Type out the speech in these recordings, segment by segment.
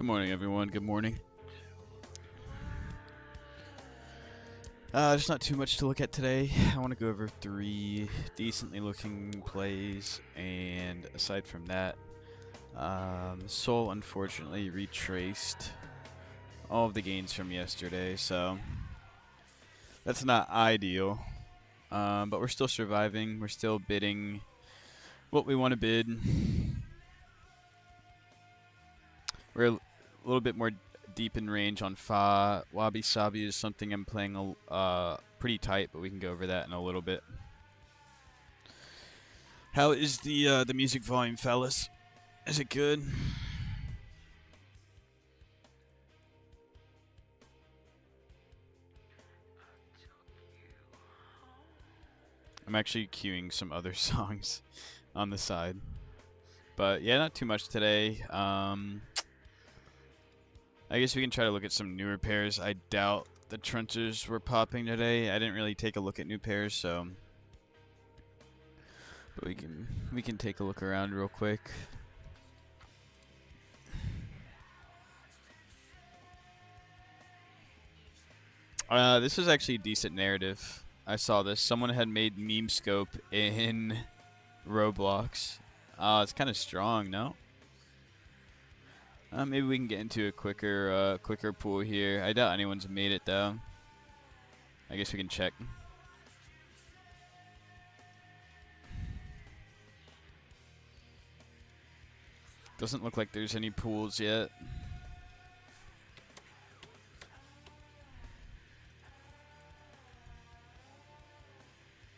Good morning, everyone. Good morning. There's not too much to look at today. I want to go over 3 decently looking plays, and aside from that, Sol unfortunately retraced all of the gains from yesterday, so that's not ideal. But we're still surviving. We're still bidding what we want to bid. We're a little bit more deep in range on Fa. Wabi Sabi is something I'm playing pretty tight, but we can go over that in a little bit. How is the music volume, fellas? Is it good? I'm actually queuing some other songs on the side. But yeah, not too much today. I guess we can try to look at some newer pairs. I doubt the Trunchers were popping today. I didn't really take a look at new pairs, so but we can take a look around real quick. This was actually a decent narrative. I saw this. Someone had made meme scope in Roblox. It's kind of strong, no? Maybe we can get into a quicker pool here. I doubt anyone's made it though. I guess we can check. Doesn't look like there's any pools yet.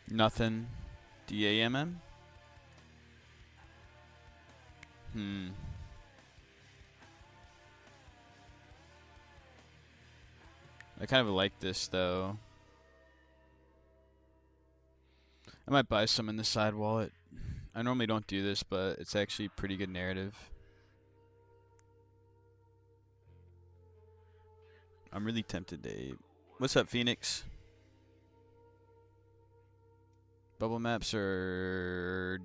Nothing. DAMM? I kind of like this though. I might buy some in the side wallet. I normally don't do this, but it's actually a pretty good narrative. I'm really tempted to... What's up, Phoenix? Bubble maps are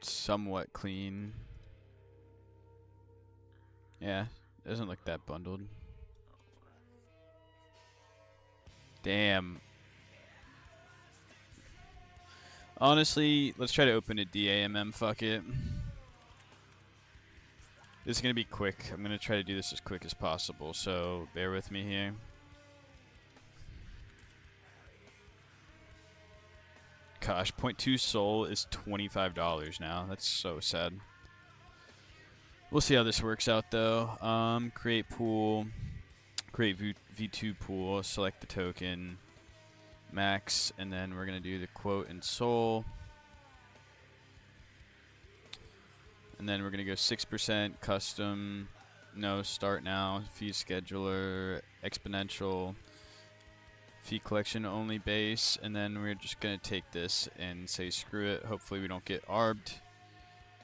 somewhat clean. Yeah, doesn't look that bundled. Damn. Honestly, let's try to open a DAMM. Fuck it. This is going to be quick. I'm going to try to do this as quick as possible, so bear with me here. Gosh, 0.2 Sol is $25 now. That's so sad. We'll see how this works out, though. Create pool. Create V2 pool. Select the token. Max. And then we're going to do the quote in Sol. And then we're going to go 6% custom. No, start now. Fee scheduler. Exponential. Fee collection only base. And then we're just going to take this and say screw it. Hopefully we don't get arbed.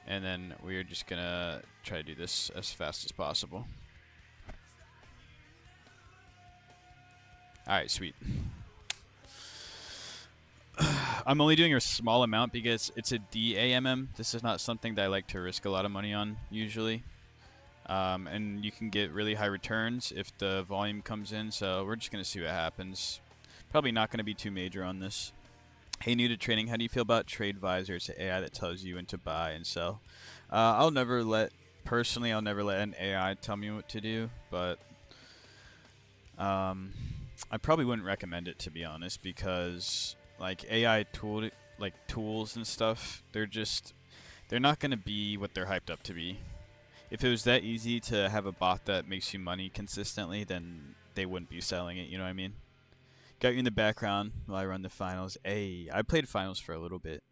And then we're just going to try to do this as fast as possible. Alright, sweet. I'm only doing a small amount because it's a DAMM. This is not something that I like to risk a lot of money on, usually. And you can get really high returns if the volume comes in, so we're just going to see what happens. Probably not going to be too major on this. Hey, new to trading, how do you feel about TradeVisor? It's an AI that tells you when to buy and sell. I'll never let an AI tell me what to do, but I probably wouldn't recommend it, to be honest, because like AI tools and stuff, they're not going to be what they're hyped up to be. If it was that easy to have a bot that makes you money consistently, then they wouldn't be selling it, you know what I mean? Got you in the background while I run the finals. Hey, I played finals for a little bit,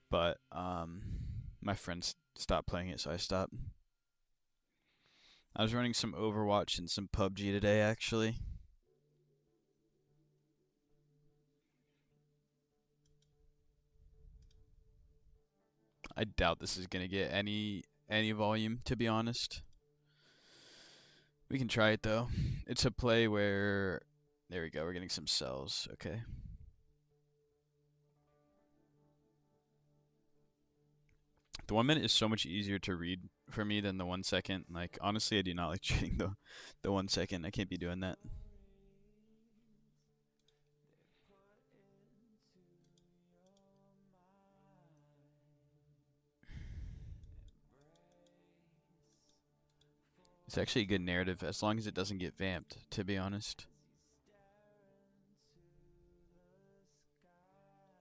but my friends stopped playing it, so I stopped. I was running some Overwatch and some PUBG today, actually. I doubt this is gonna get any volume, to be honest. We can try it though. It's a play where, there we go, we're getting some cells. Okay. The 1 minute is so much easier to read for me than the 1 second. Like honestly, I do not like trading the 1 second. I can't be doing that. It's actually a good narrative as long as it doesn't get vamped, to be honest.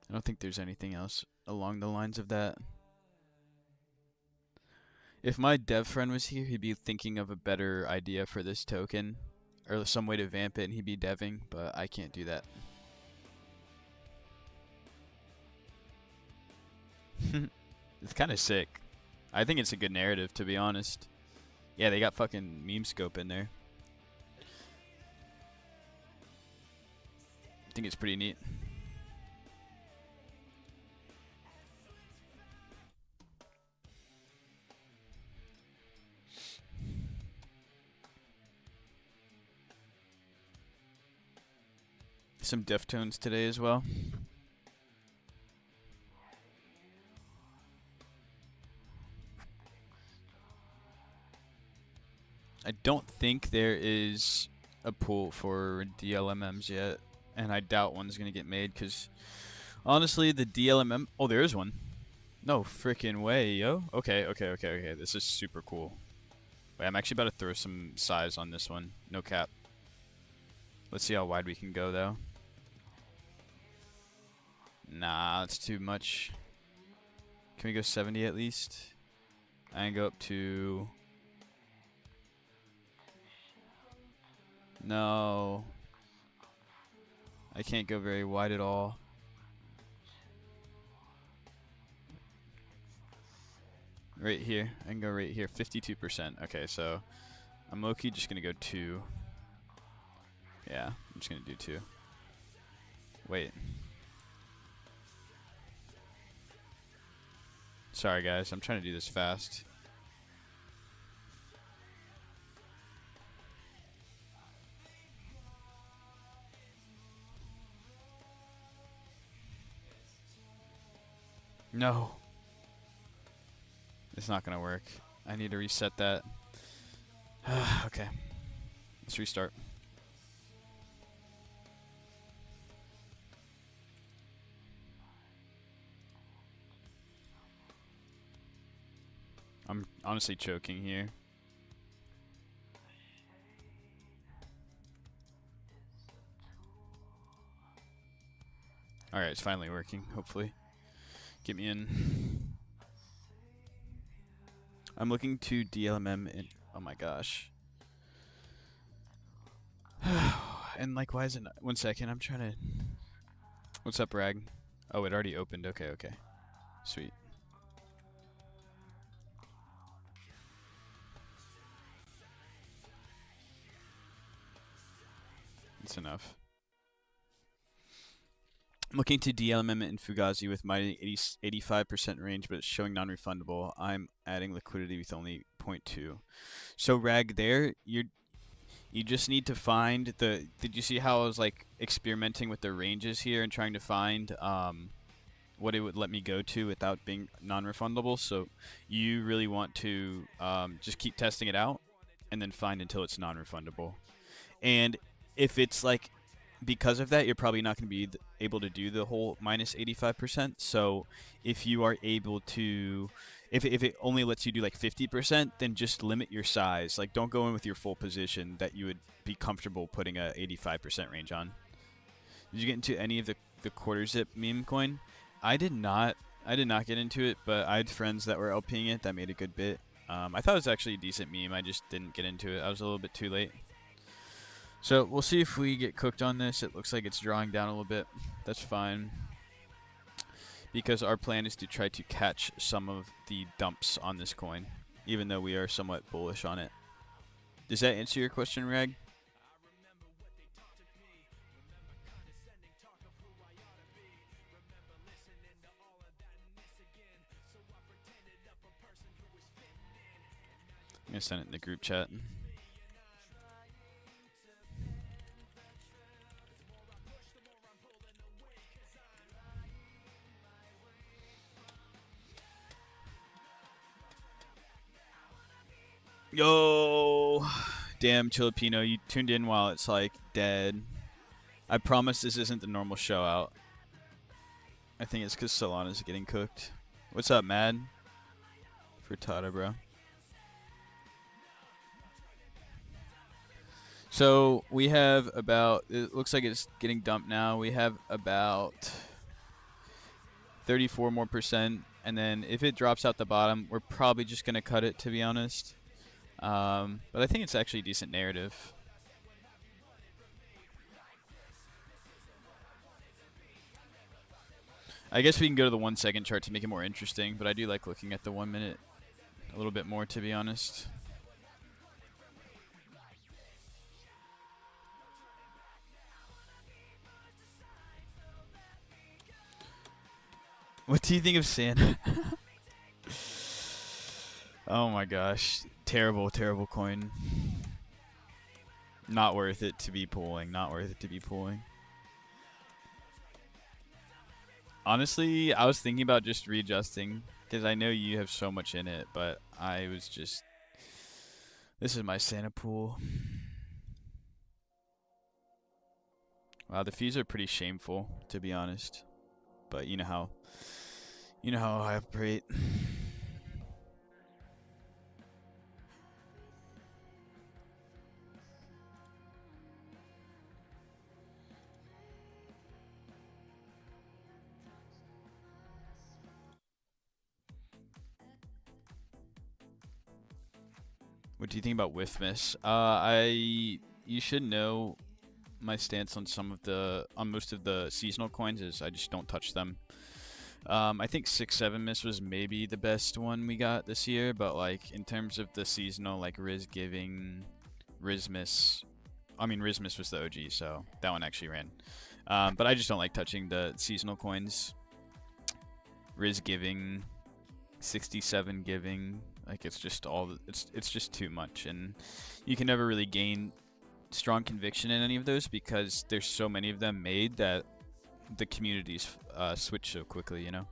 I don't think there's anything else along the lines of that. If my dev friend was here, he'd be thinking of a better idea for this token or some way to vamp it and he'd be deving, but I can't do that. It's kind of sick. I think it's a good narrative, to be honest. Yeah, they got fucking meme scope in there. I think it's pretty neat. Some Deftones today as well. I don't think there is a pool for DLMMs yet, and I doubt one's gonna get made because honestly, the DLMM. Oh, there is one. No freaking way, yo. Okay. This is super cool. Wait, I'm actually about to throw some size on this one. No cap. Let's see how wide we can go, though. Nah, that's too much. Can we go 70 at least? I can go up to... No. I can't go very wide at all. Right here. I can go right here. 52%. Okay, so I'm low-key just going to go 2. Yeah, I'm just going to do 2. Wait. Sorry, guys. I'm trying to do this fast. No. It's not going to work. I need to reset that. Okay. Let's restart. I'm honestly choking here. Alright, it's finally working, hopefully. Get me in. I'm looking to DLMM in... Oh my gosh. And like, why is it not... 1 second, I'm trying to... What's up, Rag? Oh, it already opened. Okay. Sweet. That's enough. I'm looking to DLMM in Fugazi with my 85% range, but it's showing non-refundable. I'm adding liquidity with only 0.2. So Rag, there you just need to find the. Did you see how I was like experimenting with the ranges here and trying to find what it would let me go to without being non-refundable? So you really want to just keep testing it out and then find until it's non-refundable. And if it's like, because of that, you're probably not going to be able to do the whole minus 85%. So if you are able to, if it only lets you do like 50%, then just limit your size. Like, don't go in with your full position that you would be comfortable putting a 85% range on. Did you get into any of the quarter zip meme coin? I did not get into it, but I had friends that were LPing it that made a good bit. I thought it was actually a decent meme. I just didn't get into it. I was a little bit too late. So we'll see if we get cooked on this. It looks like it's drawing down a little bit. That's fine. Because our plan is to try to catch some of the dumps on this coin, even though we are somewhat bullish on it. Does that answer your question, Rag? I'm going to send it in the group chat. Yo, damn Filipino, you tuned in while it's like dead. I promise this isn't the normal show out. I think it's because Solana's getting cooked. What's up, Mad? Frittata, bro. So we have about, it looks like it's getting dumped now. We have about 34 more percent. And then if it drops out the bottom, we're probably just going to cut it, to be honest. But I think it's actually a decent narrative. I guess we can go to the 1 second chart to make it more interesting, but I do like looking at the 1 minute a little bit more, to be honest. What do you think of Santa? Oh my gosh. Terrible, terrible coin. Not worth it to be pulling. Not worth it to be pulling. Honestly, I was thinking about just readjusting because I know you have so much in it, but I was just... This is my Santa pool. Wow, the fees are pretty shameful, to be honest. But you know how I operate. What do you think about Whiffmas? You should know my stance on most of the seasonal coins is I just don't touch them. I think 6-7 miss was maybe the best one we got this year, but like in terms of the seasonal, like Riz giving, Rizmas, I mean Rizmas was the OG, so that one actually ran. But I just don't like touching the seasonal coins. Riz giving, 67 giving, like it's just it's just too much, and you can never really gain strong conviction in any of those because there's so many of them made that the communities switch so quickly, you know.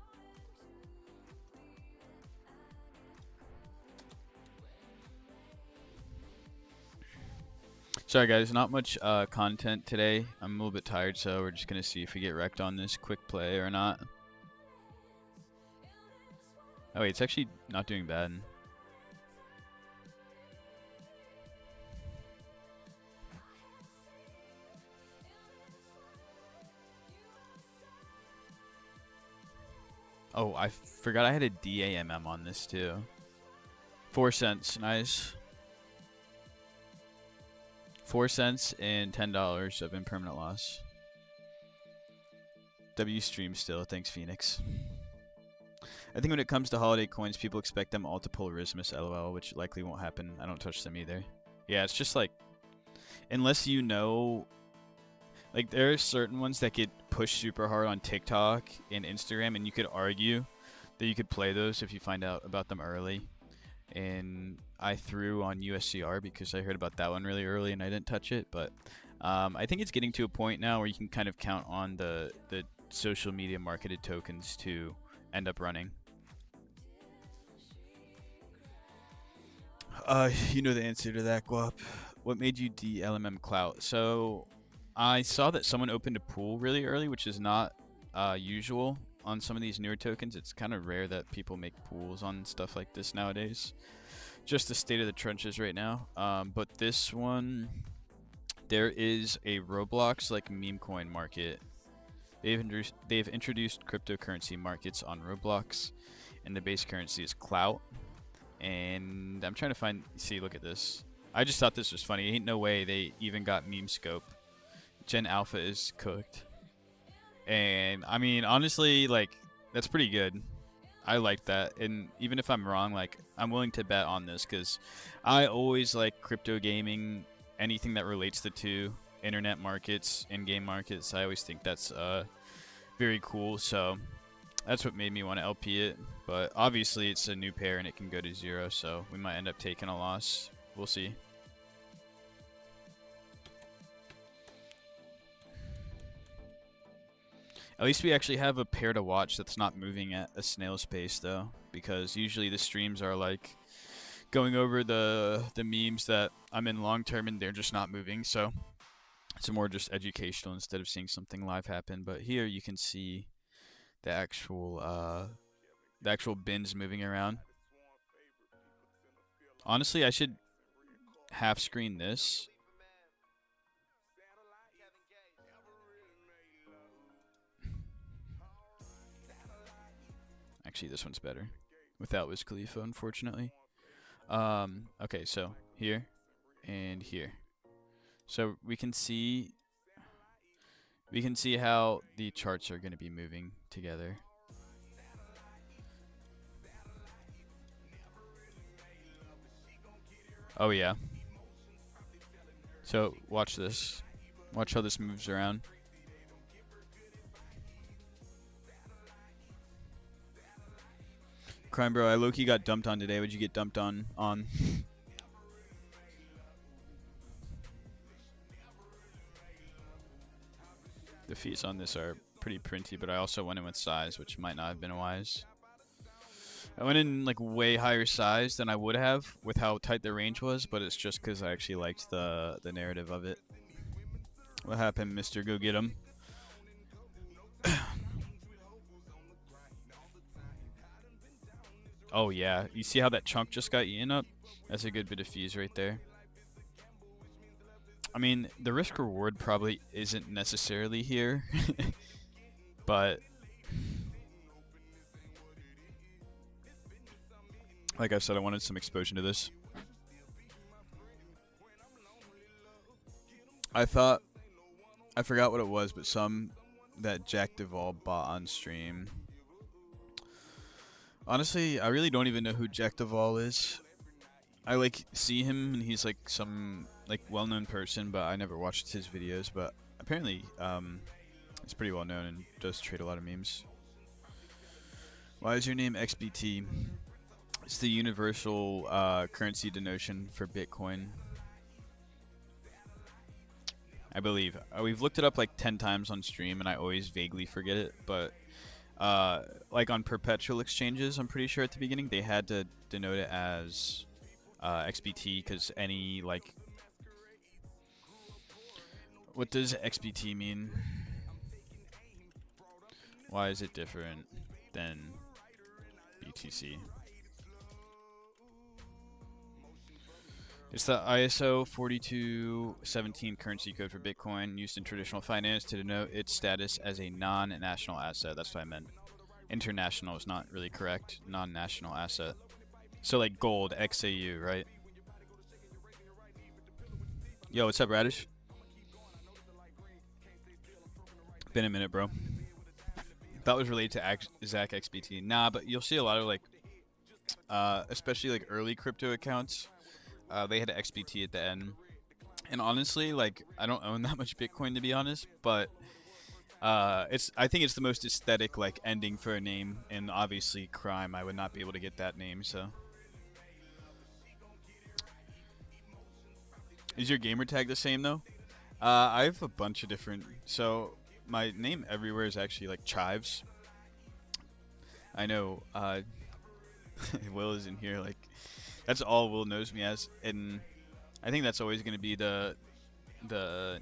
Sorry guys, not much content today. I'm a little bit tired, so we're just gonna see if we get wrecked on this quick play or not. Oh wait, it's actually not doing bad. Oh, I forgot I had a DAMM on this too. 4 cents, nice. 4 cents and $10 of impermanent loss. W stream still, thanks Phoenix. I think when it comes to holiday coins, people expect them all to pull Rismus LOL, which likely won't happen. I don't touch them either. Yeah, it's just like, unless you know, like there are certain ones that get pushed super hard on TikTok and Instagram, and you could argue that you could play those if you find out about them early. And I threw on USCR because I heard about that one really early and I didn't touch it, but I think it's getting to a point now where you can kind of count on the social media marketed tokens to end up running. You know the answer to that, Guap. What made you DLMM Clout? So I saw that someone opened a pool really early, which is not usual on some of these newer tokens. It's kind of rare that people make pools on stuff like this nowadays. Just the state of the trenches right now. But this one, there is a Roblox like meme coin market. They've introduced cryptocurrency markets on Roblox, and the base currency is Clout. And I'm trying to see, look at this. I just thought this was funny. Ain't no way they even got meme scope. Gen Alpha is cooked. And I mean, honestly, like, that's pretty good. I like that. And even if I'm wrong, like, I'm willing to bet on this because I always like crypto gaming, anything that relates to two internet markets, in-game markets. I always think that's very cool. So that's what made me want to LP it. But obviously, it's a new pair and it can go to 0. So we might end up taking a loss. We'll see. At least we actually have a pair to watch that's not moving at a snail's pace, though, because usually the streams are like going over the memes that I'm in long term and they're just not moving. So it's more just educational instead of seeing something live happen. But here you can see the actual bins moving around. Honestly, I should half screen this. Actually, this one's better without Wiz Khalifa, unfortunately. Okay, so here and here. So we can see how the charts are going to be moving together. Oh yeah. So watch this. Watch how this moves around. Crime Bro, I low-key got dumped on today. What'd you get dumped on? The fees on this are pretty printy, but I also went in with size, which might not have been wise. I went in like way higher size than I would have with how tight the range was, but it's just because I actually liked the narrative of it. What happened, Mister? Go get him. Oh yeah, you see how that chunk just got eaten up? That's a good bit of fees right there. I mean, the risk reward probably isn't necessarily here, but like I said, I wanted some exposure to this. I forgot what it was, but some that Jack Duvall bought on stream. Honestly, I really don't even know who Jack Duvall is. I like see him and he's like some like well-known person, but I never watched his videos. But apparently, he's pretty well known and does trade a lot of memes. Why is your name XBT? It's the universal currency denotation for Bitcoin. I believe. We've looked it up like 10 times on stream, and I always vaguely forget it. But like on perpetual exchanges, I'm pretty sure at the beginning they had to denote it as XBT because any like. What does XBT mean? Why is it different than BTC? It's the ISO 4217 currency code for Bitcoin used in traditional finance to denote its status as a non-national asset. That's what I meant. International is not really correct. Non-national asset. So like gold, XAU, right? Yo, what's up, Radish? Been a minute, bro. That was related to Zach XBT. Nah, but you'll see a lot of like, especially like early crypto accounts. They had XBT at the end, and honestly, like I don't own that much Bitcoin to be honest, but I think it's the most aesthetic like ending for a name, and obviously crime. I would not be able to get that name, so. Is your gamer tag the same though? I have a bunch of different. So my name everywhere is actually like Chives. I know. Will is in here. Like that's all Will knows me as, and I think that's always going to be the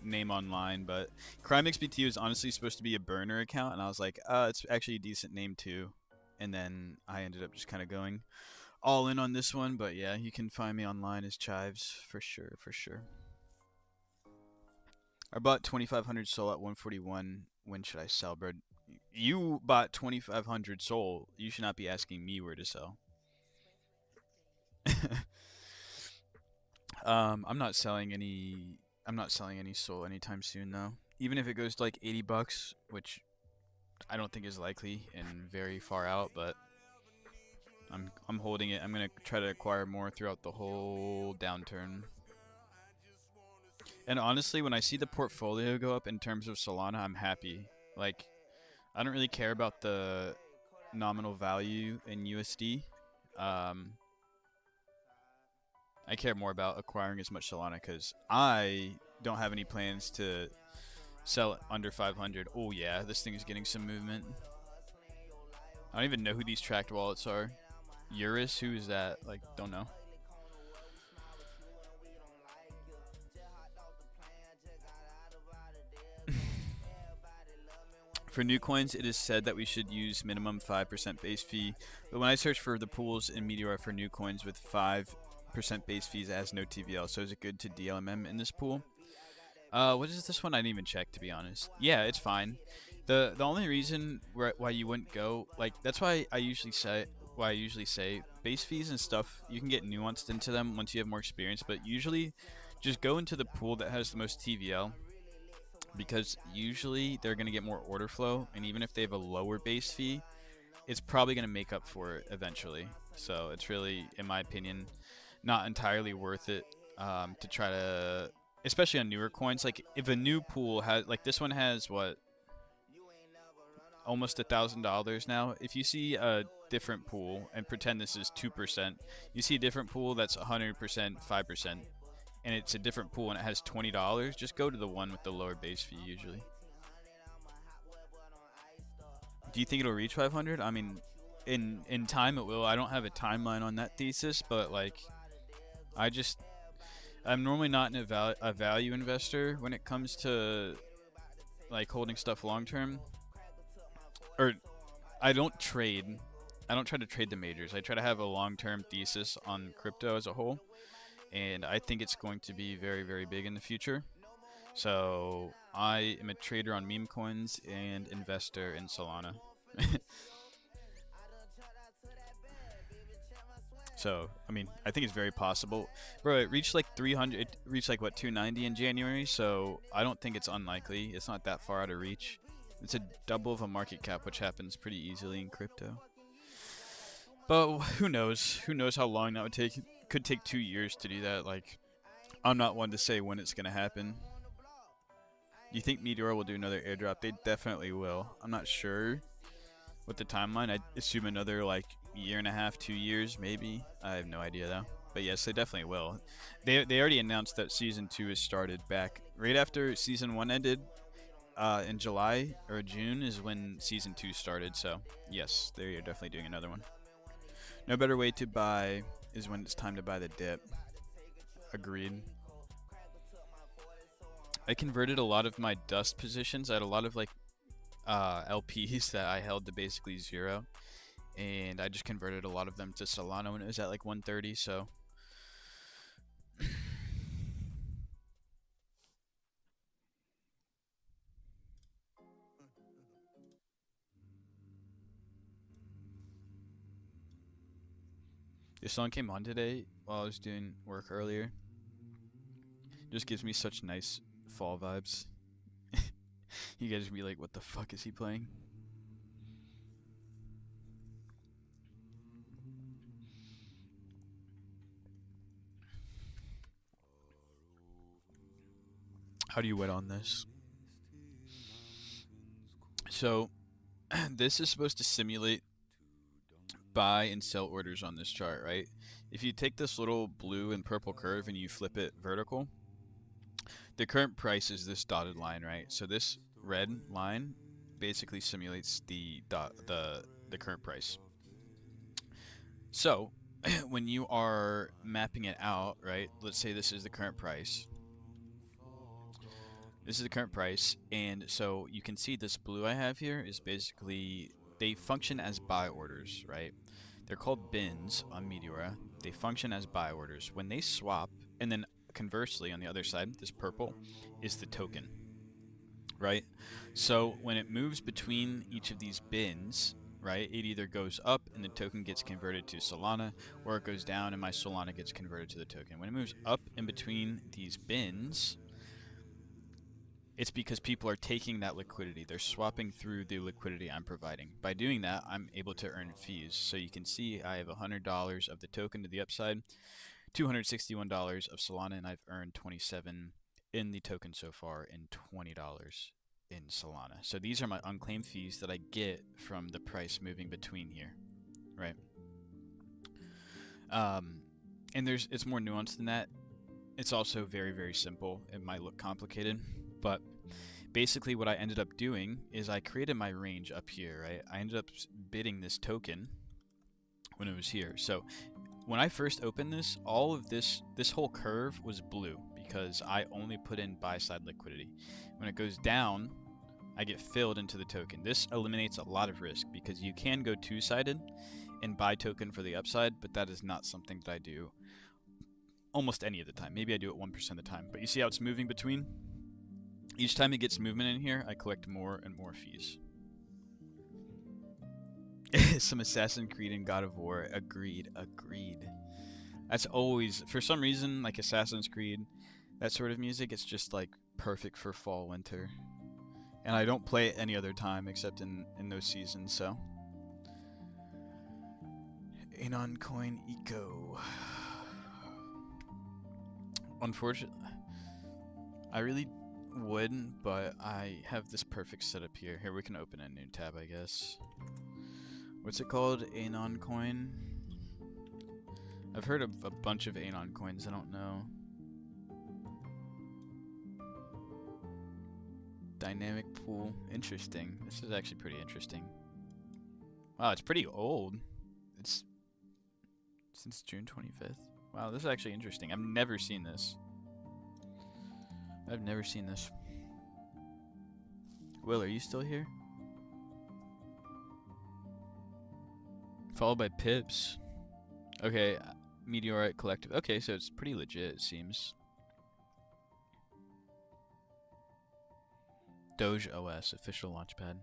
name online. But Crime XBT was honestly supposed to be a burner account, and I was like, it's actually a decent name too. And then I ended up just kind of going all in on this one. But yeah, you can find me online as Chives for sure, for sure. I bought 2,500 Sol at 141. When should I sell, bro? You bought 2,500 Sol. You should not be asking me where to sell. I'm not selling any. I'm not selling any Sol anytime soon, though. Even if it goes to like $80, which I don't think is likely and very far out, but I'm holding it. I'm gonna try to acquire more throughout the whole downturn. And honestly, when I see the portfolio go up in terms of Solana, I'm happy. Like, I don't really care about the nominal value in USD. I care more about acquiring as much Solana because I don't have any plans to sell it under 500. Oh yeah, this thing is getting some movement. I don't even know who these tracked wallets are. Eurus, who is that? Like, don't know. For new coins, it is said that we should use minimum 5% base fee, but when I search for the pools in Meteor for new coins with 5% base fees, it has no TVL, so is it good to DLMM in this pool? What is this one? I didn't even check, to be honest. Yeah, it's fine. The only reason why you wouldn't go, like, that's why I usually say base fees and stuff, you can get nuanced into them once you have more experience, but usually just go into the pool that has the most TVL, because usually they're going to get more order flow, and even if they have a lower base fee, it's probably going to make up for it eventually. So it's really, in my opinion, not entirely worth it to try to, especially on newer coins. Like if a new pool has, like this one has what, almost $1,000 now. If you see a different pool and pretend this is 2%, you see a different pool that's 100%, 5%, and it's a different pool and it has $20, just go to the one with the lower base fee usually. Do you think it'll reach 500? I mean, in time it will. I don't have a timeline on that thesis, but like, I'm normally not a value investor when it comes to like holding stuff long term. Or I don't trade. I don't try to trade the majors. I try to have a long-term thesis on crypto as a whole, and I think it's going to be very, very big in the future. So I am a trader on meme coins and investor in Solana. So, I mean, I think it's very possible. Bro, it reached like 300, it reached like what, 290 in January, so I don't think it's unlikely. It's not that far out of reach. It's a double of a market cap, which happens pretty easily in crypto. But who knows? Who knows how long that would take? It could take 2 years to do that. Like, I'm not one to say when it's gonna happen. Do you think Meteor will do another airdrop? They definitely will. I'm not sure with the timeline. I assume another like year and a half, 2 years, maybe. I have no idea though. But yes, they definitely will. They already announced that season 2 is started back right after season 1 ended. In July or June is when season 2 started. So yes, they're definitely doing another one. No better way to buy is when it's time to buy the dip. Agreed. I converted a lot of my dust positions. I had a lot of like LPs that I held to basically 0, and I just converted a lot of them to Solana when it was at like 130. So this song came on today while I was doing work earlier. Just gives me such nice fall vibes. You guys be like, what the fuck is he playing? How do you wet on this? So this is supposed to simulate buy and sell orders on this chart, right? If you take this little blue and purple curve and you flip it vertical, the current price is this dotted line, right? So this red line basically simulates the current price. So when you are mapping it out, right? Let's say this is the current price. This is the current price, and so you can see this blue I have here is basically, they function as buy orders, right? They're called bins on Meteora. They function as buy orders. When they swap, and then conversely on the other side, this purple is the token, right? So when it moves between each of these bins, right, it either goes up and the token gets converted to Solana, or it goes down and my Solana gets converted to the token. When it moves up in between these bins, it's because people are taking that liquidity. They're swapping through the liquidity I'm providing. By doing that, I'm able to earn fees. So you can see I have $100 of the token to the upside, $261 of Solana, and I've earned 27 in the token so far and $20 in Solana. So these are my unclaimed fees that I get from the price moving between here, right? And it's more nuanced than that. It's also very, very simple. It might look complicated, but basically what I ended up doing is I created my range up here, right? I ended up bidding this token when it was here. So when I first opened this, all of this whole curve was blue because I only put in buy side liquidity. When it goes down, I get filled into the token. This eliminates a lot of risk because you can go two-sided and buy token for the upside, but that is not something that I do almost any of the time. Maybe I do it 1% of the time. But you see how it's moving between? Each time it gets movement in here, I collect more and more fees. Some Assassin's Creed and God of War. Agreed. That's always, for some reason, like Assassin's Creed, that sort of music, it's just like perfect for fall, winter. And I don't play it any other time except in those seasons, so. Anon Coin Eco. Unfortunately, I really would, but I have this perfect setup here. Here, we can open a new tab, I guess. What's it called? Anon Coin? I've heard of a bunch of Anon coins, I don't know. Dynamic pool. Interesting. This is actually pretty interesting. Wow, it's pretty old. It's since June 25th. Wow, this is actually interesting. I've never seen this. Will, are you still here? Followed by Pips. Okay, Meteorite Collective. Okay, so it's pretty legit, it seems. Doge OS, official launchpad.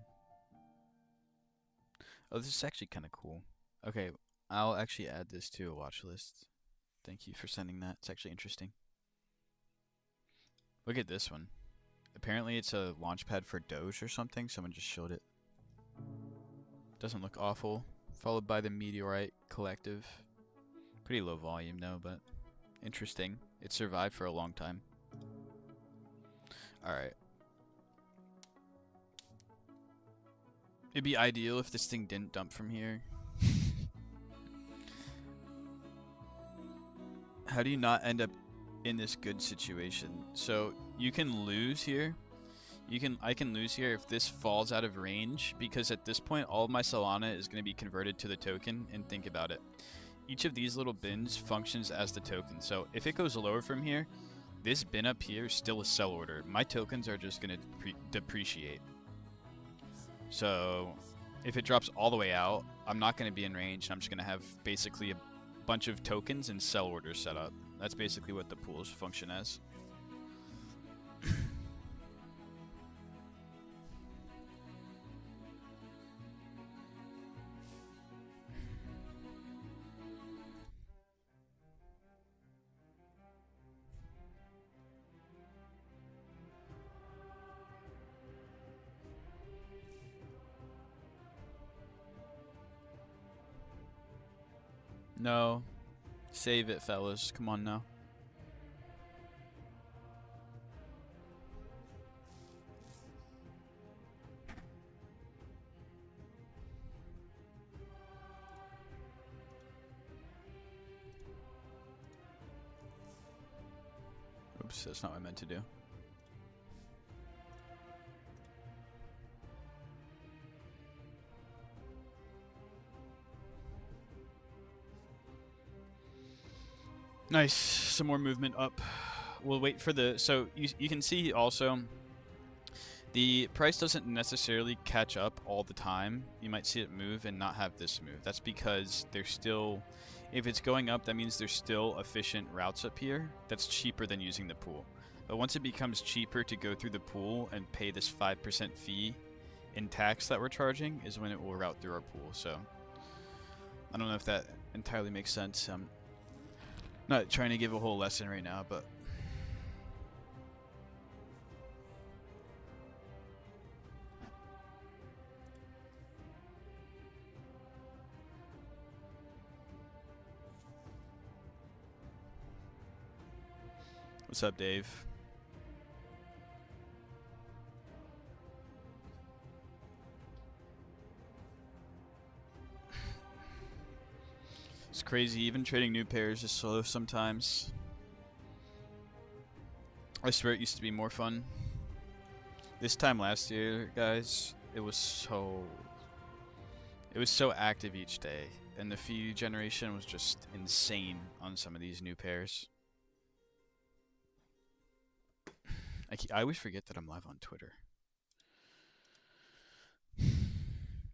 Oh, this is actually kind of cool. Okay, I'll actually add this to a watch list. Thank you for sending that. It's actually interesting. Look at this one. Apparently it's a launchpad for Doge or something. Someone just showed it. Doesn't look awful. Followed by the Meteorite Collective. Pretty low volume though, but interesting. It survived for a long time. Alright. It'd be ideal if this thing didn't dump from here. How do you not end up in this good situation? So you can lose here. I can lose here if this falls out of range, because at this point all of my Solana is going to be converted to the token. And think about it. Each of these little bins functions as the token. So if it goes lower from here, this bin up here is still a sell order. My tokens are just going to depreciate. So if it drops all the way out, I'm not going to be in range. I'm just going to have basically a bunch of tokens and sell orders set up. That's basically what the pools function as. No. Save it, fellas. Come on now. Oops, that's not what I meant to do. Nice. Some more movement up. We'll wait for the... So you can see also the price doesn't necessarily catch up all the time. You might see it move and not have this move. That's because there's still... If it's going up, that means there's still efficient routes up here that's cheaper than using the pool. But once it becomes cheaper to go through the pool and pay this 5% fee in tax that we're charging is when it will route through our pool. So I don't know if that entirely makes sense. Not trying to give a whole lesson right now, but what's up, Dave? It's crazy, even trading new pairs is slow sometimes. I swear it used to be more fun. This time last year, guys, it was so active each day, and the fee generation was just insane on some of these new pairs. I always forget that I'm live on Twitter.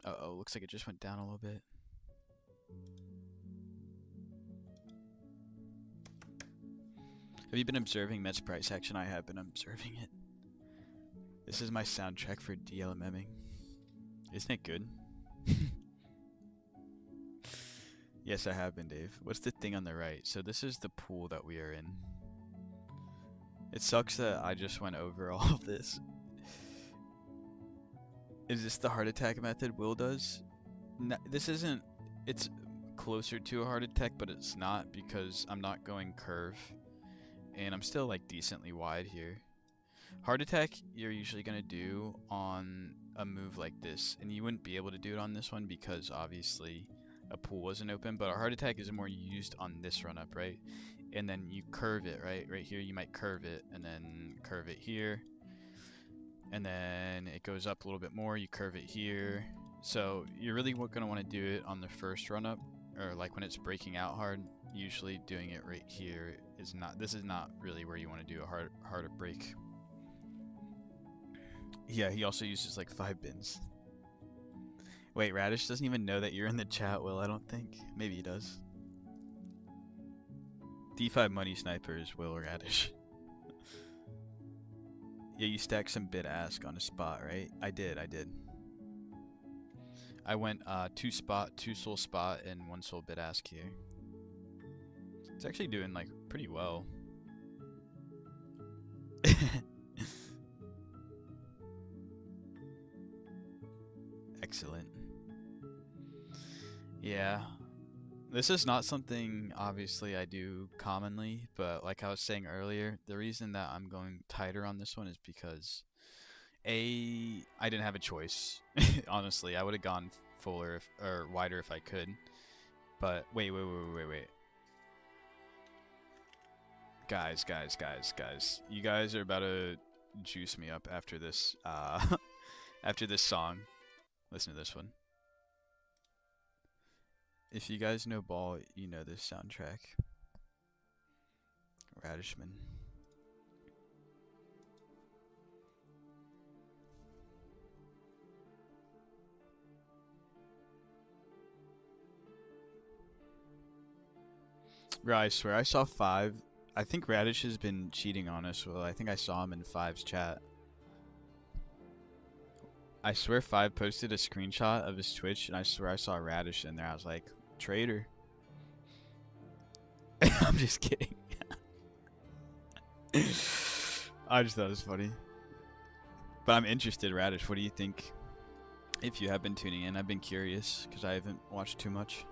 Uh-oh, looks like it just went down a little bit. Have you been observing Mets price action? I have been observing it. This is my soundtrack for DLMMing. Isn't it good? Yes, I have been, Dave. What's the thing on the right? So this is the pool that we are in. It sucks that I just went over all of this. Is this the heart attack method Will does? No, this isn't. It's closer to a heart attack, but it's not because I'm not going curve. And I'm still like decently wide here. Heart attack you're usually going to do on a move like this. And you wouldn't be able to do it on this one because obviously a pool wasn't open. But a heart attack is more used on this run up, right? And then you curve it, right? Right here you might curve it and then curve it here. And then it goes up a little bit more, you curve it here. So you're really going to want to do it on the first run up, or like when it's breaking out hard. Usually doing it right here is not, this is not really where you want to do a harder break. Yeah, he also uses like 5 bins. Wait, Radish doesn't even know that you're in the chat, Will, I don't think. Maybe he does. D5 money sniper is Will Radish. Yeah, you stacked some bid ask on a spot, right? I did. I went 2 soul spot, and 1 soul bid ask here. It's actually doing like pretty well. Excellent. Yeah. This is not something obviously I do commonly, but like I was saying earlier, the reason that I'm going tighter on this one is because I didn't have a choice. Honestly, I would have gone fuller or wider if I could. But wait. Guys. You guys are about to juice me up after this after this song. Listen to this one. If you guys know ball, you know this soundtrack. Radishman. Bro, I swear I saw 5. I think Radish has been cheating on us. Well, I think I saw him in 5's chat. I swear 5 posted a screenshot of his Twitch, and I swear I saw Radish in there. I was like, traitor. I'm just kidding. I just thought it was funny. But I'm interested, Radish. What do you think? If you have been tuning in, I've been curious because I haven't watched too much.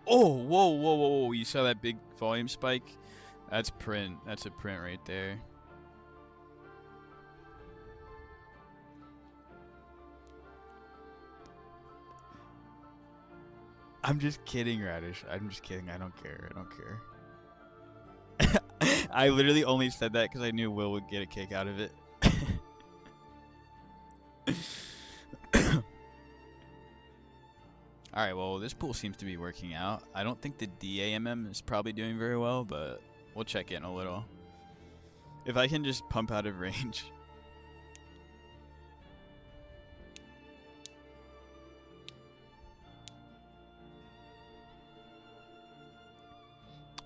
Oh, whoa. You saw that big volume spike? That's print. That's a print right there. I'm just kidding, Radish. I'm just kidding. I don't care. I literally only said that because I knew Will would get a kick out of it. Alright, well, this pool seems to be working out. I don't think the DAMM is probably doing very well, but we'll check in a little. If I can just pump out of range.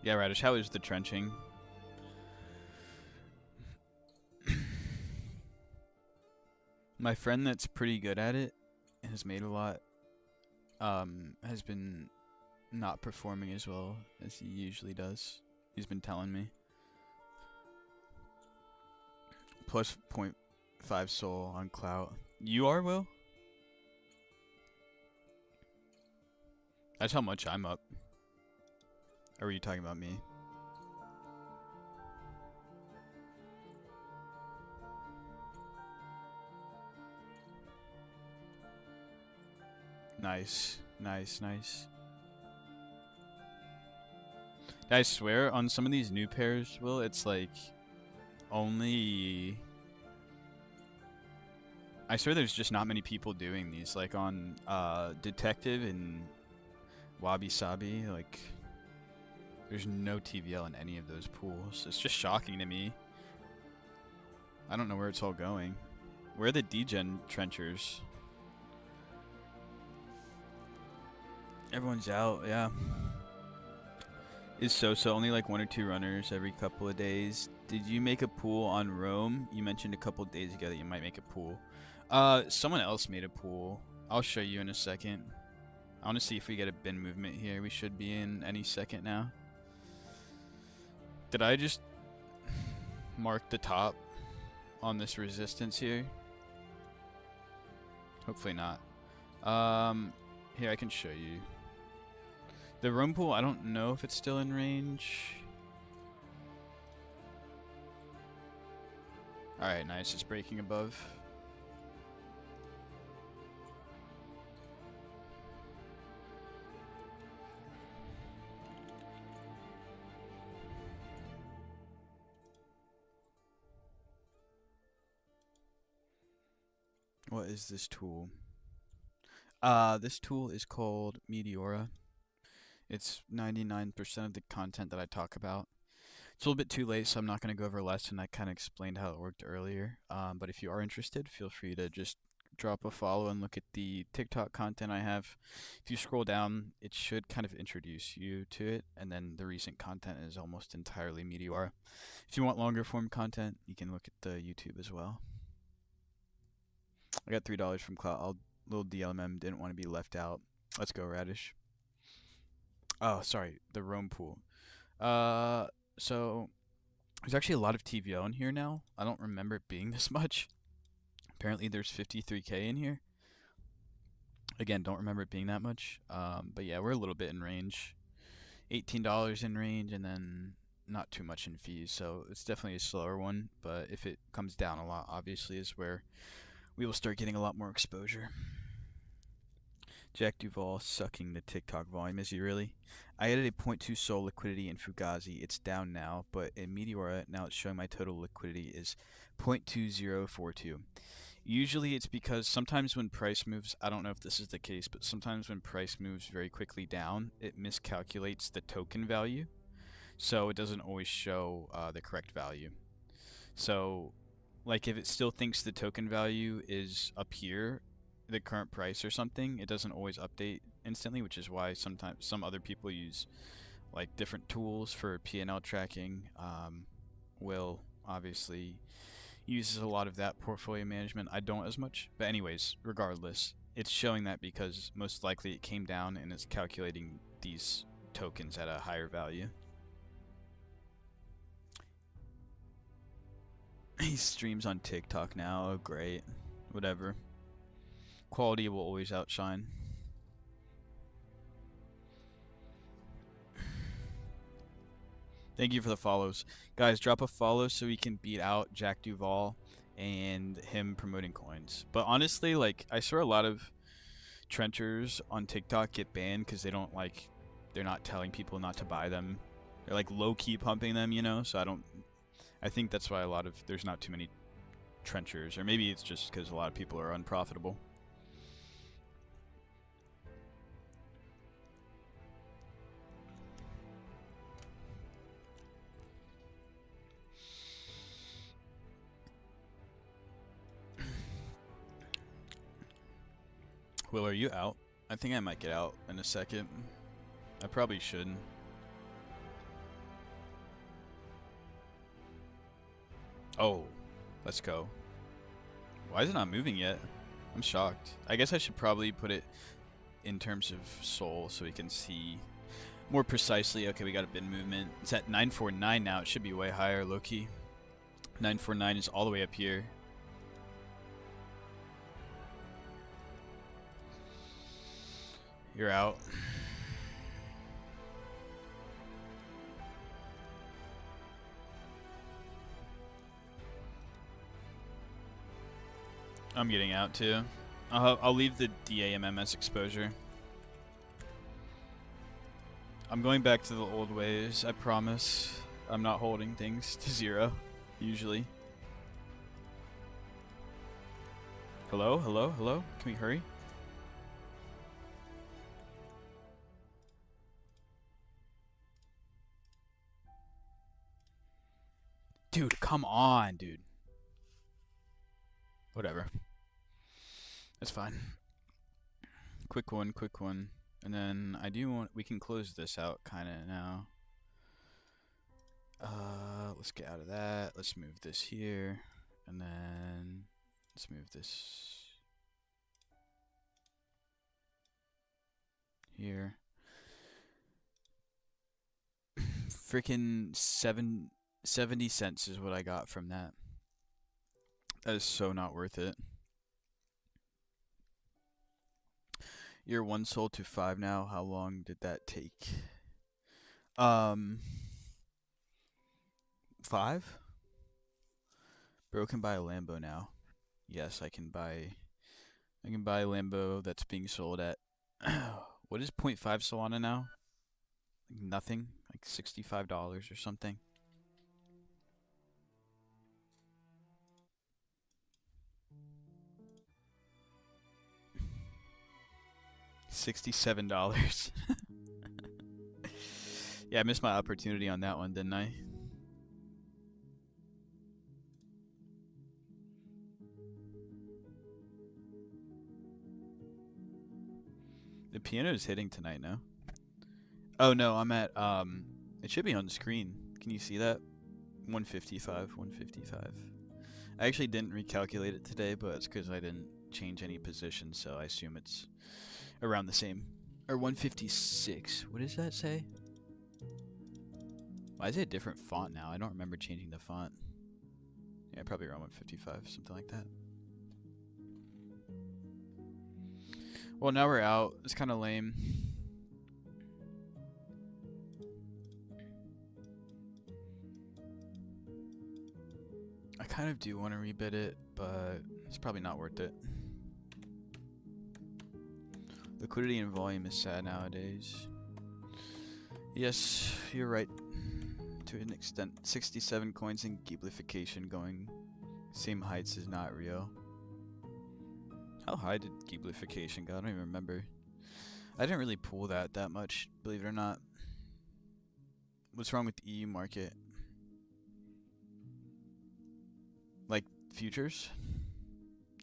Yeah, Radish, how is the trenching? My friend that's pretty good at it has made a lot. Has been not performing as well as he usually does. He's been telling me. Plus 0.5 soul on Clout. You are, Will? That's how much I'm up. Or were you talking about me? Nice. I swear, on some of these new pairs, Will, it's like only... I swear there's just not many people doing these. Like on Detective and Wabi Sabi, like there's no TVL in any of those pools. It's just shocking to me. I don't know where it's all going. Where are the degen trenchers? Everyone's out, yeah. Is so only like 1 or 2 runners every couple of days. Did you make a pool on Rome? You mentioned a couple of days ago that you might make a pool. Someone else made a pool. I'll show you in a second. I want to see if we get a bin movement here. We should be in any second now. Did I just mark the top on this resistance here? Hopefully not. Here I can show you. The Rome pool, I don't know if it's still in range. Alright, nice. It's breaking above. What is this tool? This tool is called Meteora. It's 99% of the content that I talk about. It's a little bit too late, so I'm not going to go over a lesson. I kind of explained how it worked earlier. But if you are interested, feel free to just drop a follow and look at the TikTok content I have. If you scroll down, it should kind of introduce you to it, and then the recent content is almost entirely Meteora. If you want longer form content, you can look at the YouTube as well. I got $3 from Cloud. Little DLMM didn't want to be left out. Let's go, Radish. Oh, sorry, the Rome pool. So there's actually a lot of TVO in here now. I don't remember it being this much. Apparently there's 53k in here. Again, don't remember it being that much. But yeah, we're a little bit in range. $18 in range, and then not too much in fees. So it's definitely a slower one. But if it comes down a lot, obviously, is where we will start getting a lot more exposure. Jack Duval sucking the TikTok volume. Is he really? I added a 0.2 SOL liquidity in Fugazi. It's down now, but in Meteora, now it's showing my total liquidity is 0.2042. Usually it's because sometimes when price moves, I don't know if this is the case, but sometimes when price moves very quickly down, it miscalculates the token value. So it doesn't always show the correct value. So, like if it still thinks the token value is up here, the current price or something, it doesn't always update instantly, which is why sometimes some other people use like different tools for P&L tracking. Will obviously uses a lot of that portfolio management. I don't as much, but anyways, regardless, it's showing that because most likely it came down and it's calculating these tokens at a higher value. He streams on TikTok now. Oh, great. Whatever. Quality will always outshine. Thank you for the follows. Guys, drop a follow so we can beat out Jack Duval and him promoting coins. But honestly, like, I swear a lot of trenchers on TikTok get banned because they're not telling people not to buy them. They're like low-key pumping them, you know? So I think that's why there's not too many trenchers. Or maybe it's just because a lot of people are unprofitable. Will, are you out? I think I might get out in a second. I probably shouldn't. Oh, let's go. Why is it not moving yet? I'm shocked. I guess I should probably put it in terms of SOL so we can see more precisely. Okay, we got a bin movement. It's at 949 now. It should be way higher, low-key. 949 is all the way up here. You're out. I'm getting out too. I'll leave the DAMMS exposure. I'm going back to the old ways, I promise. I'm not holding things to 0, usually. Hello? Hello? Hello? Can we hurry? Dude, come on, dude. Whatever. That's fine. Quick one, quick one. And then I do want, we can close this out kind of now. Let's get out of that. Let's move this here. And then let's move this here. Freaking 70 cents is what I got from that. That is so not worth it. You're 1 sold to 5 now. How long did that take? 5? Bro can buy a Lambo now. Yes, I can buy a Lambo that's being sold at what is 0.5 Solana now? Like nothing, like $65 or something. $67. Yeah, I missed my opportunity on that one, didn't I? The piano is hitting tonight, no? Oh no, I'm at it should be on the screen. Can you see that? 155, 155. I actually didn't recalculate it today, but it's because I didn't change any position, so I assume it's around the same. Or 156. What does that say? Why is it a different font now? I don't remember changing the font. Yeah, probably around 155, something like that. Well, now we're out. It's kind of lame. I kind of do want to rebid it, but it's probably not worth it. Liquidity and volume is sad nowadays. Yes, you're right. To an extent, 67 coins in Geeblification going same heights is not real. How high did Geeblification go? I don't even remember. I didn't really pull that much, believe it or not. What's wrong with the EU market? Like futures?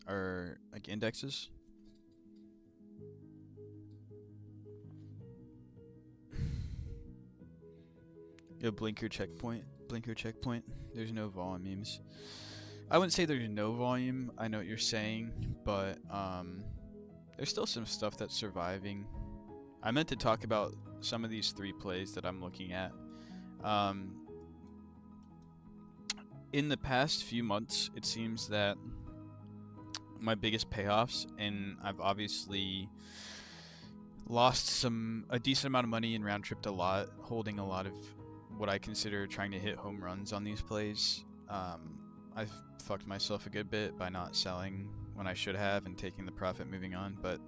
Or like indexes? Yo, blinker checkpoint. Blinker checkpoint. There's no volumes. I wouldn't say there's no volume. I know what you're saying, but there's still some stuff that's surviving. I meant to talk about some of these 3 plays that I'm looking at. In the past few months, it seems that my biggest payoffs, and I've obviously lost a decent amount of money and round tripped a lot, holding a lot of what I consider trying to hit home runs on these plays. I've fucked myself a good bit by not selling when I should have and taking the profit moving on, but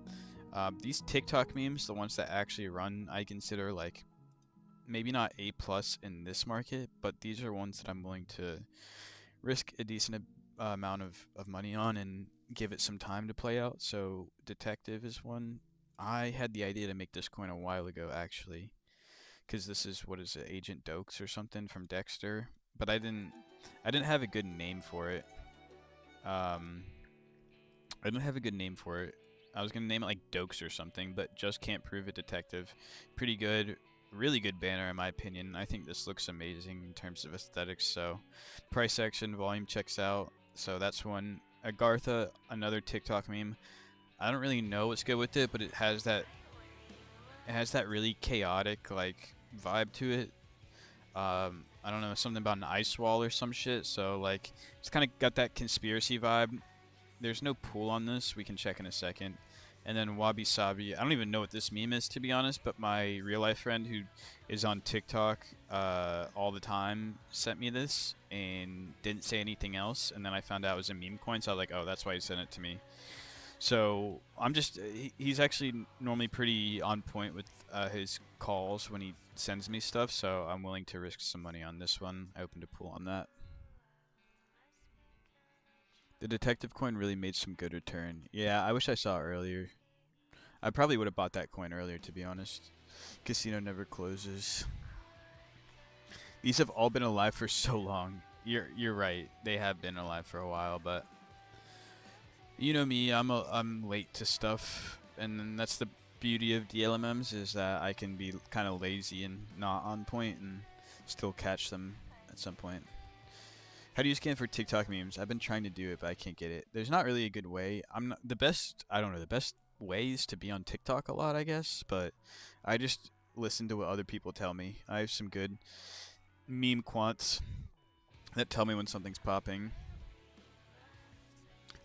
these TikTok memes, the ones that actually run, I consider like maybe not A+ in this market, but these are ones that I'm willing to risk a decent amount of money on and give it some time to play out. So Detective is one. I had the idea to make this coin a while ago, actually, because this is, what is it, Agent Dokes or something from Dexter, but I didn't have a good name for it. I didn't have a good name for it. I was gonna name it like Dokes or something, but just can't prove it. Detective, pretty good, really good banner in my opinion. I think this looks amazing in terms of aesthetics. So, price action, volume checks out. So that's one. Agartha, another TikTok meme. I don't really know what's good with it, but it has that really chaotic like vibe to it. I don't know, something about an ice wall or some shit. So like, it's kind of got that conspiracy vibe. There's no pool on this. We can check in a second. And then Wabi Sabi. I don't even know what this meme is, to be honest, but my real life friend who is on TikTok all the time sent me this and didn't say anything else. And then I found out it was a meme coin, so I was like, oh, that's why he sent it to me. So I'm just, he's actually normally pretty on point with his calls when he sends me stuff, so I'm willing to risk some money on this one. I opened a pool on that. The Detective coin really made some good return. Yeah, I wish I saw it earlier. I probably would have bought that coin earlier, to be honest. Casino never closes. These have all been alive for so long. You're right. They have been alive for a while, but you know me. I'm late to stuff, and that's beauty of DLMMs is that I can be kind of lazy and not on point and still catch them at some point. How do you scan for TikTok memes? I've been trying to do it, but I can't get it. There's not really a good way. I'm not the best. I don't know the best ways to be on TikTok a lot, I guess. But I just listen to what other people tell me. I have some good meme quants that tell me when something's popping.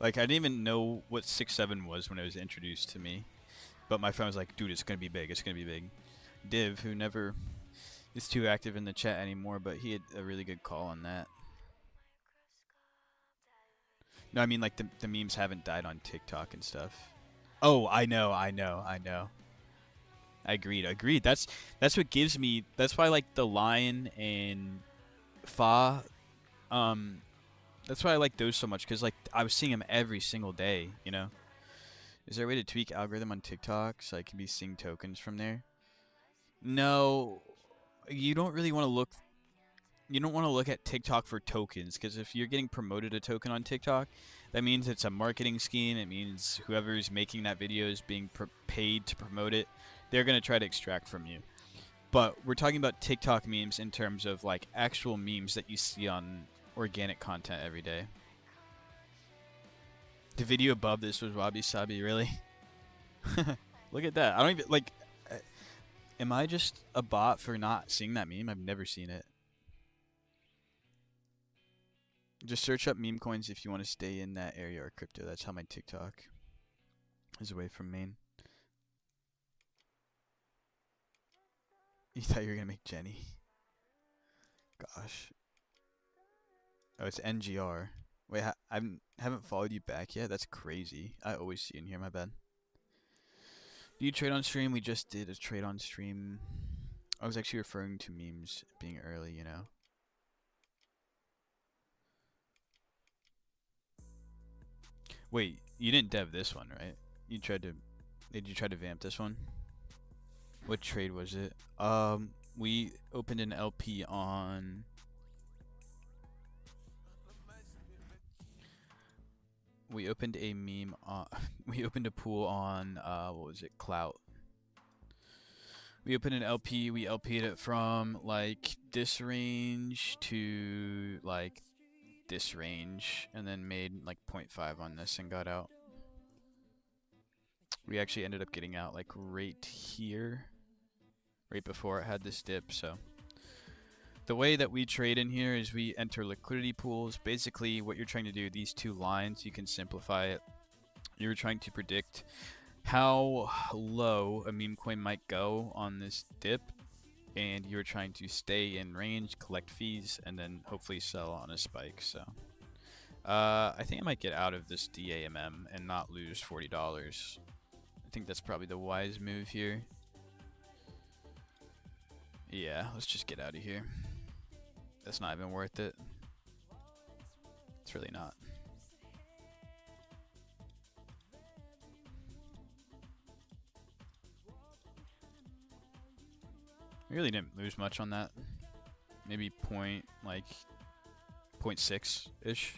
Like I didn't even know what 6-7 was when it was introduced to me, but my friend was like, "Dude, it's gonna be big. It's gonna be big." Div, who never is too active in the chat anymore, but he had a really good call on that. No, I mean like the memes haven't died on TikTok and stuff. Oh, I know. Agreed. That's what gives me. That's why like the Lion and Fa. Um, that's why I like those so much because like I was seeing them every single day. You know. Is there a way to tweak algorithm on TikTok so I can be seeing tokens from there? No, you don't really want to look. You don't want to look at TikTok for tokens because if you're getting promoted a token on TikTok, that means it's a marketing scheme. It means whoever's making that video is being paid to promote it. They're going to try to extract from you. But we're talking about TikTok memes in terms of like actual memes that you see on organic content every day. The video above this was Wabi Sabi, really? Look at that. I don't even like. Am I just a bot for not seeing that meme? I've never seen it. Just search up meme coins if you want to stay in that area or crypto. That's how my TikTok is away from main. You thought you were gonna make Jenny? Gosh. Oh, it's NGR. Wait, I haven't followed you back yet. That's crazy. I always see you in here. My bad. Do you trade on stream? We just did a trade on stream. I was actually referring to memes being early, you know. Wait, you didn't dev this one, right? You tried to. Did you try to vamp this one? What trade was it? We opened an LP on. We opened a meme on. We opened a pool on. What was it? Clout. We opened an LP. We LP'd it from like this range to like this range, and then made like 0.5 on this and got out. We actually ended up getting out like right here, right before it had this dip. So the way that we trade in here is we enter liquidity pools. Basically what you're trying to do, these two lines, you can simplify it. You're trying to predict how low a meme coin might go on this dip, and you're trying to stay in range, collect fees, and then hopefully sell on a spike. So I think I might get out of this DAMM and not lose $40. I think that's probably the wise move here. Yeah, let's just get out of here. That's not even worth it. It's really not. We really didn't lose much on that. Maybe 0.6 ish.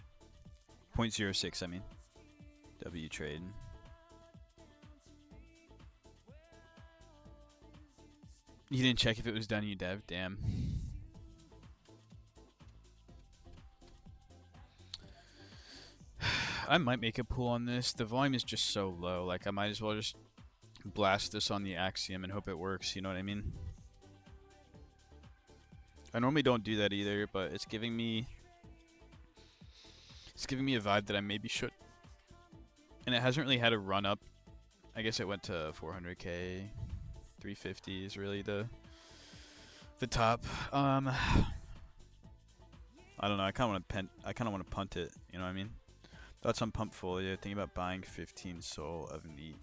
0.06, I mean. W trade. You didn't check if it was done, you dev. Damn. I might make a pool on this. The volume is just so low. Like, I might as well just blast this on the Axiom and hope it works. You know what I mean? I normally don't do that either, but it's giving me a vibe that I maybe should. And it hasn't really had a run up. I guess it went to 400k. 350 is really the top. I don't know. I kind of want to punt it. You know what I mean? Thoughts on Pumpfolio? Thinking about buying 15 Soul of Neat.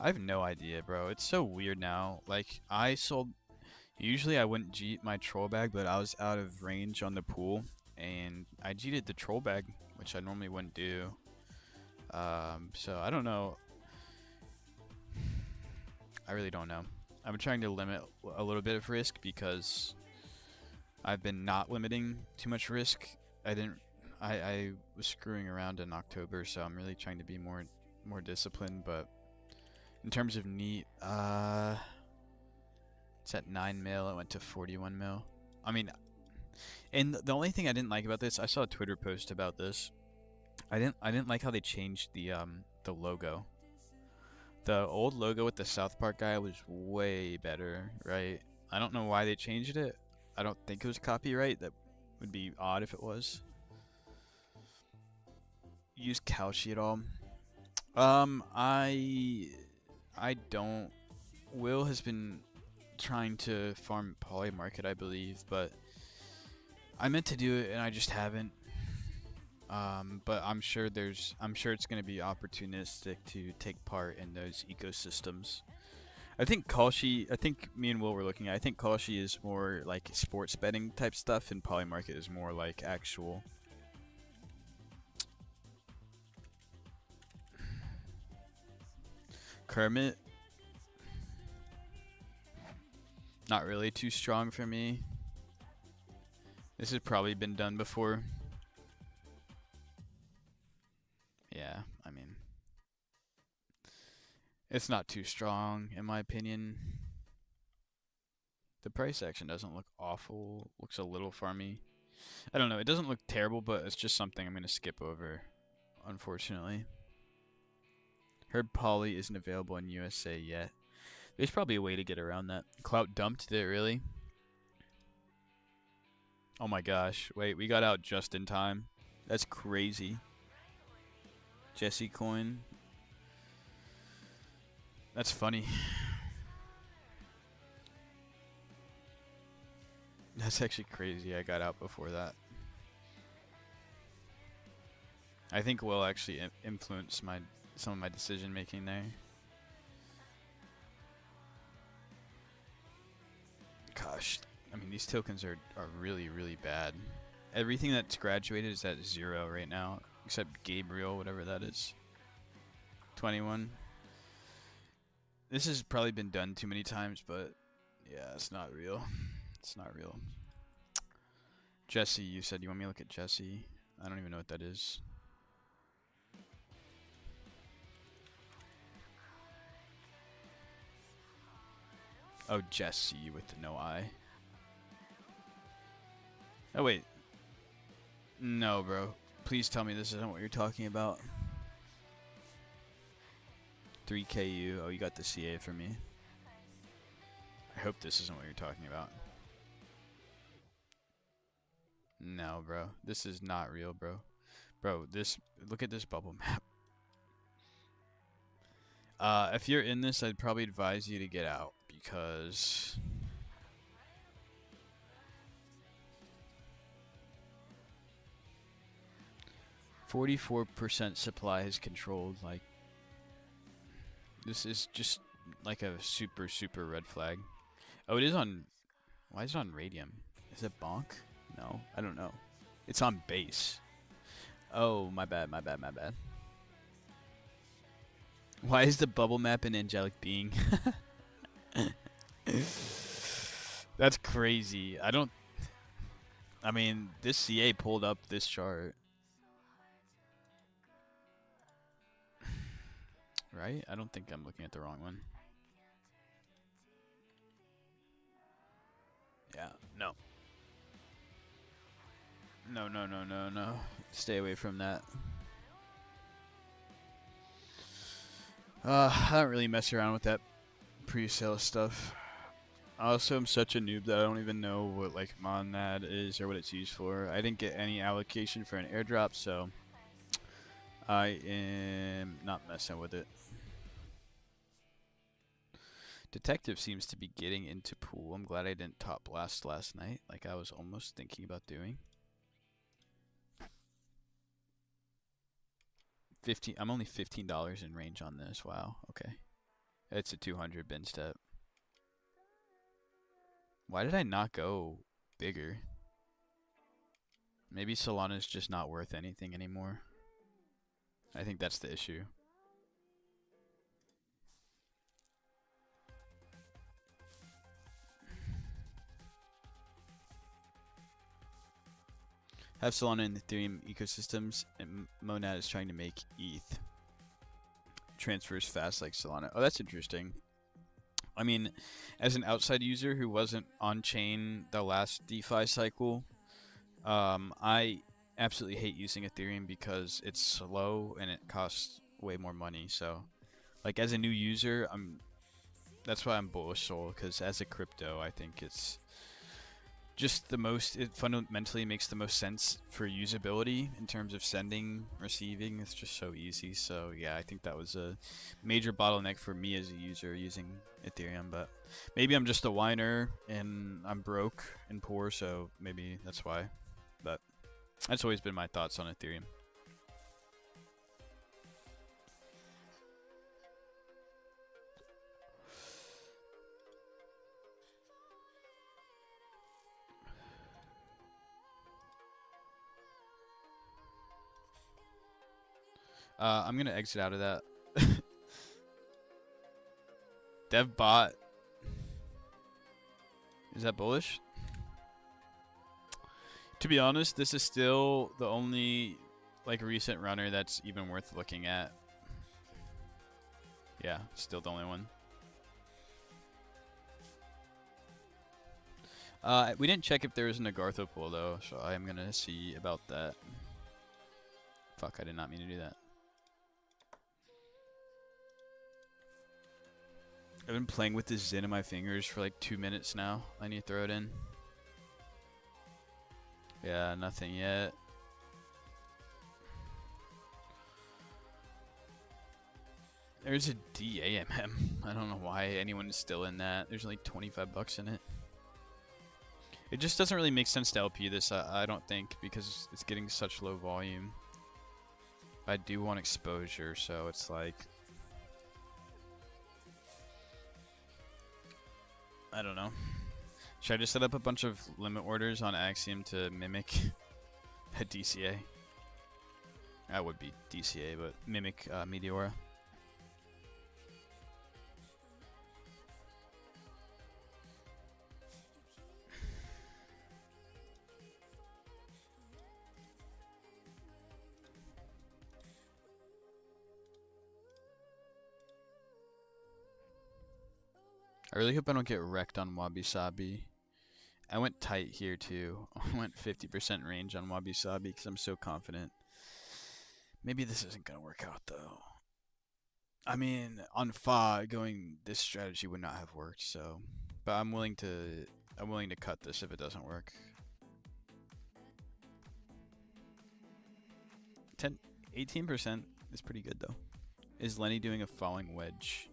I have no idea, bro. It's so weird now. Like I sold. Usually I wouldn't jeet my troll bag, but I was out of range on the pool, and I jeeted the troll bag, which I normally wouldn't do. So I don't know. I really don't know. I'm trying to limit a little bit of risk because I've been not limiting too much risk. I was screwing around in October, so I'm really trying to be more disciplined, but In terms of neat, it's at 9 mil. It went to 41 mil. I mean, and the only thing I didn't like about this, I saw a Twitter post about this. I didn't like how they changed the logo. The old logo with the South Park guy was way better, right? I don't know why they changed it. I don't think it was copyright. That would be odd if it was. Use Couchy at all? I don't. Will has been trying to farm Poly Market, I believe, but I meant to do it and I just haven't. But I'm sure it's going to be opportunistic to take part in those ecosystems. I think me and Will were looking at. I think Kalshi is more like sports betting type stuff, and Poly Market is more like actual. Kermit, not really too strong for me. This has probably been done before. Yeah, I mean, it's not too strong in my opinion. The price action doesn't look awful. Looks a little farmy. I don't know. It doesn't look terrible, but it's just something I'm going to skip over, unfortunately. Herb Poly isn't available in USA yet. There's probably a way to get around that. Clout dumped it, really? Oh my gosh. Wait, we got out just in time. That's crazy. Jesse coin. That's funny. That's actually crazy. I got out before that. I think Will actually influence some of my decision making there. Gosh, I mean these tokens are really really bad. Everything that's graduated is at 0 right now, except Gabriel, whatever that is. 21. This has probably been done too many times, but yeah, it's not real. It's not real. Jesse, you said you want me to look at Jesse? I don't even know what that is. Oh, Jesse with no I. Oh, wait. No, bro. Please tell me this isn't what you're talking about. 3KU. Oh, you got the CA for me. I hope this isn't what you're talking about. No, bro. This is not real, bro. Bro, look at this bubble map. If you're in this, I'd probably advise you to get out because 44% supply is controlled. Like, this is just like a super super red flag. Oh, it is on. Why is it on Radium? Is it Bonk? No, I don't know. It's on base. Oh, my bad, my bad, my bad. Why is the bubble map an angelic being? That's crazy. I mean, this CA pulled up this chart. Right? I don't think I'm looking at the wrong one. Yeah, no. No, no, no, no, no. Stay away from that. I don't really mess around with that pre-sale stuff. I also am such a noob that I don't even know what like Monad is or what it's used for. I didn't get any allocation for an airdrop, so I am not messing with it. Detective seems to be getting into pool. I'm glad I didn't top blast last night, like I was almost thinking about doing. 15. I'm only $15 in range on this. Wow. Okay. It's a 200 bin step. Why did I not go bigger? Maybe Solana's just not worth anything anymore. I think that's the issue. Have Solana in the Ethereum ecosystems, and Monad is trying to make ETH. transfers fast like Solana. Oh, that's interesting. I mean, as an outside user who wasn't on chain the last DeFi cycle, I absolutely hate using Ethereum because it's slow and it costs way more money. So, like as a new user, that's why I'm bullish Sol, because as a crypto, I think it's just it fundamentally makes the most sense for usability in terms of sending, receiving. It's just so easy. So yeah, I think that was a major bottleneck for me as a user using Ethereum. But maybe I'm just a whiner and I'm broke and poor, so maybe that's why. But that's always been my thoughts on Ethereum. I'm gonna exit out of that. Dev bot. Is that bullish? To be honest, this is still the only like recent runner that's even worth looking at. Yeah, still the only one. We didn't check if there was an Agartho pool though, so I'm gonna see about that. Fuck, I did not mean to do that. I've been playing with this Zin in my fingers for like 2 minutes now. I need to throw it in. Yeah, nothing yet. There's a DAMM. I don't know why anyone is still in that. There's like 25 bucks in it. It just doesn't really make sense to LP this, I don't think, because it's getting such low volume. I do want exposure, so it's like... I don't know. Should I just set up a bunch of limit orders on Axiom to mimic a DCA? That would be DCA, but mimic Meteora. I really hope I don't get wrecked on Wabi Sabi. I went tight here too. I went 50% range on Wabi Sabi because I'm so confident. Maybe this isn't going to work out though. I mean, on Fa, going this strategy would not have worked, so... But I'm willing to cut this if it doesn't work. 18% is pretty good though. Is Lenny doing a falling wedge?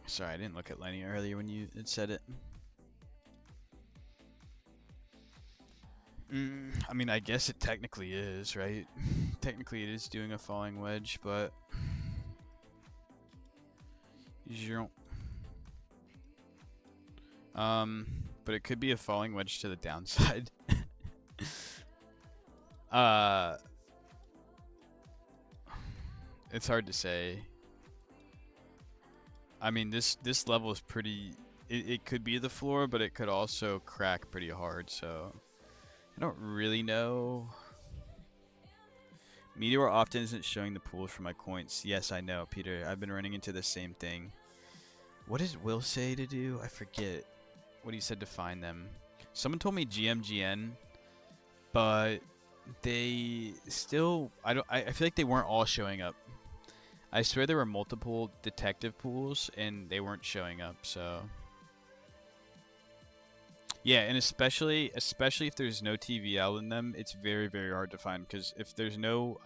Sorry, I didn't look at Lenny earlier when you had said it. I mean, I guess it technically is, right? Technically it is doing a falling wedge, but... But it could be a falling wedge to the downside. It's hard to say. I mean, this level is pretty... It could be the floor, but it could also crack pretty hard, so... I don't really know. Meteor often isn't showing the pools for my coins. Yes, I know, Peter. I've been running into the same thing. What does Will say to do? I forget what he said to find them. Someone told me GMGN, but they still... I feel like they weren't all showing up. I swear there were multiple detective pools and they weren't showing up, so... Yeah, and especially if there's no TVL in them, it's very, very hard to find, because if there's no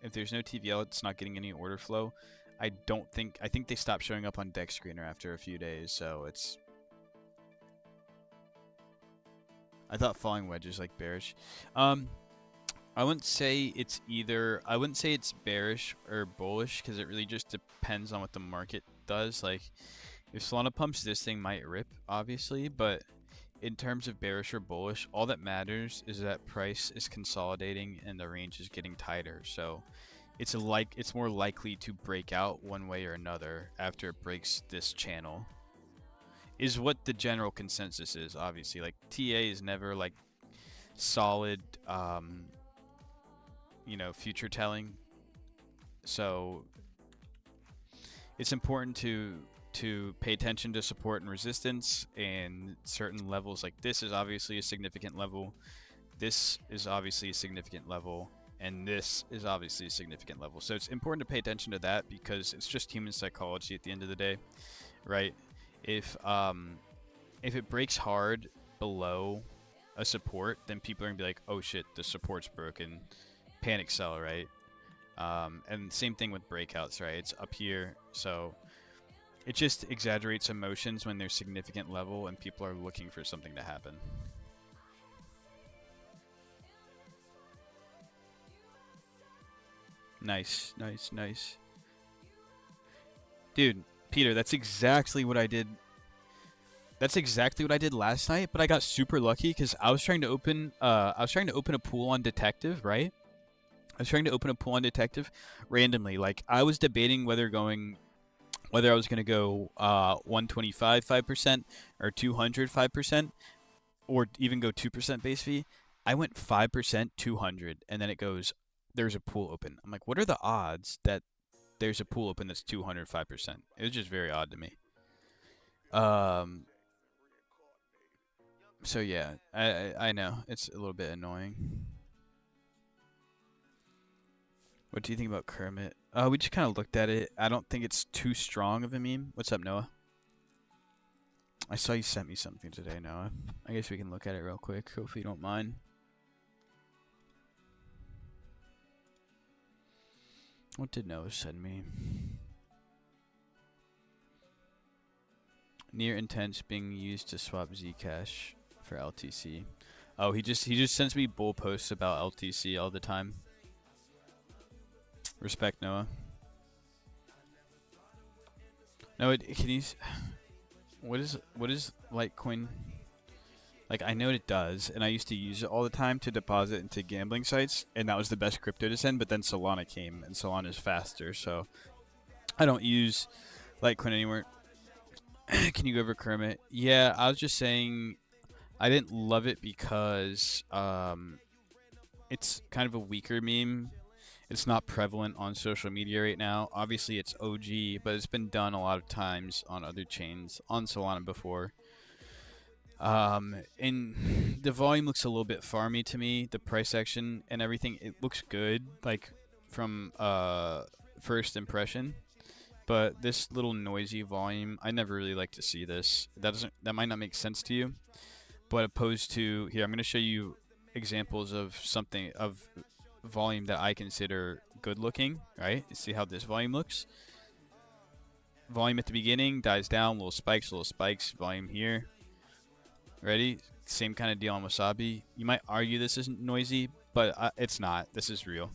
TVL, it's not getting any order flow. I think they stopped showing up on Deck Screener after a few days, so it's... I thought falling wedge is like bearish. I wouldn't say it's bearish or bullish, because it really just depends on what the market does. Like, if Solana pumps, this thing might rip, obviously, but in terms of bearish or bullish, all that matters is that price is consolidating and the range is getting tighter. So it's more likely to break out one way or another after it breaks this channel, is what the general consensus is. Obviously, like, TA is never like solid future telling. So it's important to pay attention to support and resistance, and certain levels like this is obviously a significant level. This is obviously a significant level, and this is obviously a significant level. So it's important to pay attention to that because it's just human psychology at the end of the day, right? If it breaks hard below a support, then people are gonna be like, "Oh shit, the support's broken," panic sell, right? And same thing with breakouts, right? It's up here, so it just exaggerates emotions when there's significant level and people are looking for something to happen. Nice, nice, nice. Dude, Peter, that's exactly what I did. That's exactly what I did last night, but I got super lucky because I was trying to open a pool on detective, right? I was trying to open a pool on detective randomly. Like I was debating whether I was gonna go 125 5% or 200 5%, or even go 2% base fee. I went 5% 200, and then it goes there's a pool open. I'm like, what are the odds that there's a pool open that's 205%? It was just very odd to me. Um, so yeah, I know it's a little bit annoying. What do you think about Kermit? We just kind of looked at it. I don't think it's too strong of a meme. What's up, Noah? I saw you sent me something today, Noah. I guess we can look at it real quick. Hopefully you don't mind. What did Noah send me? Near Intense being used to swap Zcash for LTC. Oh, he just sends me bull posts about LTC all the time. Respect, Noah. No, can you? What is Litecoin? Like, I know what it does, and I used to use it all the time to deposit into gambling sites, and that was the best crypto to send. But then Solana came, and Solana is faster, so I don't use Litecoin anymore. Can you go over Kermit? Yeah, I was just saying I didn't love it because it's kind of a weaker meme. It's not prevalent on social media right now. Obviously, it's OG, but it's been done a lot of times on other chains, on Solana before. And the volume looks a little bit farmy to me. The price action and everything, it looks good, like from first impression. But this little noisy volume, I never really like to see this. That might not make sense to you, but opposed to here, I'm going to show you examples of something of volume that I consider good looking. Right? See how this volume looks. Volume at the beginning dies down, little spikes, volume here. Ready? Same kind of deal on Wasabi. You might argue this isn't noisy, but it's not. This is real.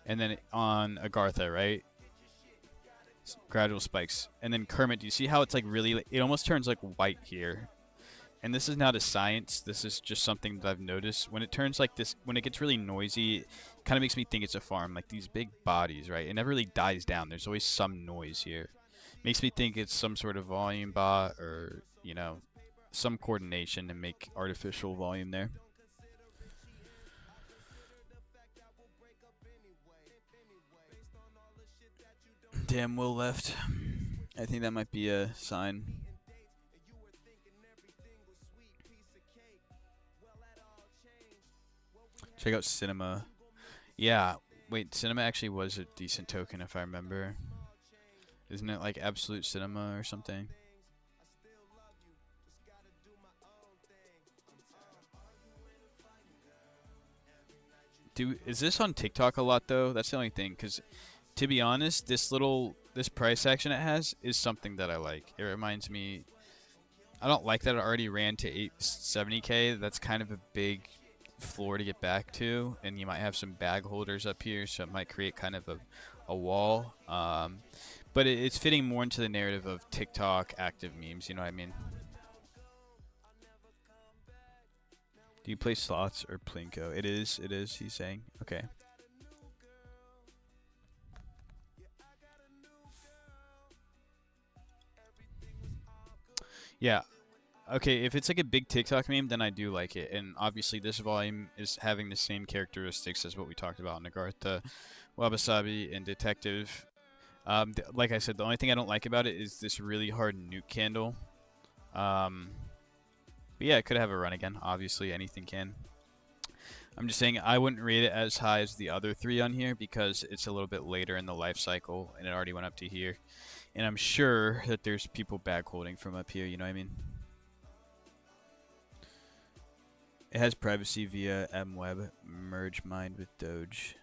And then on Agartha, right? Gradual spikes. And then Kermit, do you see how it's like really, it almost turns like white here. And this is not a science. This is just something that I've noticed. When it turns like this, when it gets really noisy, it kind of makes me think it's a farm. Like these big bodies, right? It never really dies down. There's always some noise here. Makes me think it's some sort of volume bot or, some coordination to make artificial volume there. Damn, Will left. I think that might be a sign. Check out Cinema. Yeah, wait, Cinema actually was a decent token if I remember. Isn't it like Absolute Cinema or something? Is this on TikTok a lot though? That's the only thing, because to be honest, this price action it has is something that I like. It reminds me, I don't like that it already ran to 870k. That's kind of a big floor to get back to, and you might have some bag holders up here, so it might create kind of a wall. But it's fitting more into the narrative of TikTok active memes. You know what I mean? Do you play slots or Plinko? It is. He's saying. Okay. Yeah. Okay, if it's like a big TikTok meme, then I do like it. And obviously, this volume is having the same characteristics as what we talked about: Nagartha, Wabi-Sabi, and Detective. Like I said, the only thing I don't like about it is this really hard nuke candle. Um, but yeah, it could have a run again. Obviously, anything can. I'm just saying I wouldn't rate it as high as the other three on here because it's a little bit later in the life cycle and it already went up to here. And I'm sure that there's people back holding from up here, you know what I mean? It has privacy via MWeb, merge mined with Doge.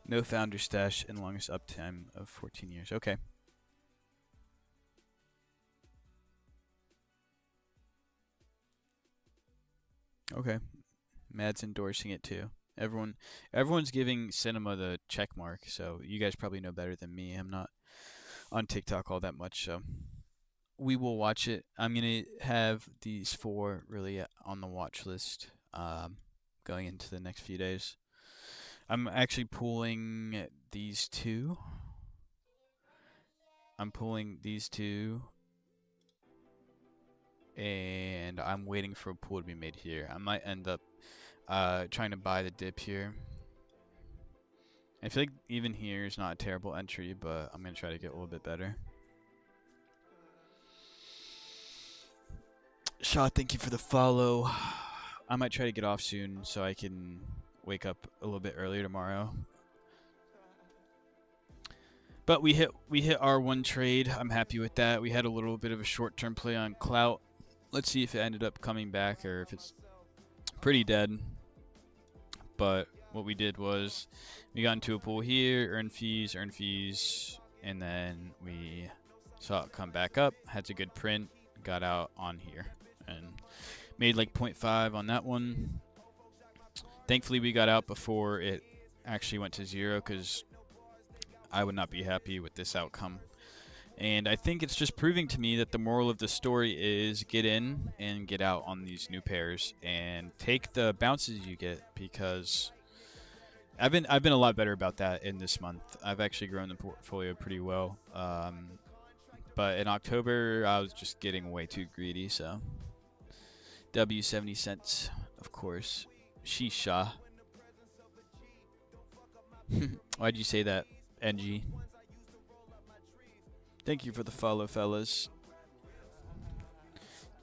No founder stash and longest uptime of 14 years. Okay. Okay. Mad's endorsing it too. Everyone's giving Cinema the check mark, so you guys probably know better than me. I'm not on TikTok all that much, so we will watch it. I'm gonna have these four really on the watch list going into the next few days. I'm actually pulling these two. I'm pulling these two, and I'm waiting for a pool to be made here. I might end up trying to buy the dip here. I feel like even here is not a terrible entry, but I'm going to try to get a little bit better. Shaw, thank you for the follow. I might try to get off soon so I can wake up a little bit earlier tomorrow. But we hit our one trade. I'm happy with that. We had a little bit of a short-term play on Clout. Let's see if it ended up coming back or if it's pretty dead. But what we did was we got into a pool here, earned fees, and then we saw it come back up, had a good print, got out on here, and made like 0.5 on that one. Thankfully, we got out before it actually went to 0 because I would not be happy with this outcome. And I think it's just proving to me that the moral of the story is get in and get out on these new pairs and take the bounces you get, because I've been a lot better about that in this month. I've actually grown the portfolio pretty well. But in October, I was just getting way too greedy, so W 70 cents, of course. Shisha. Why'd you say that, NG? Thank you for the follow, fellas.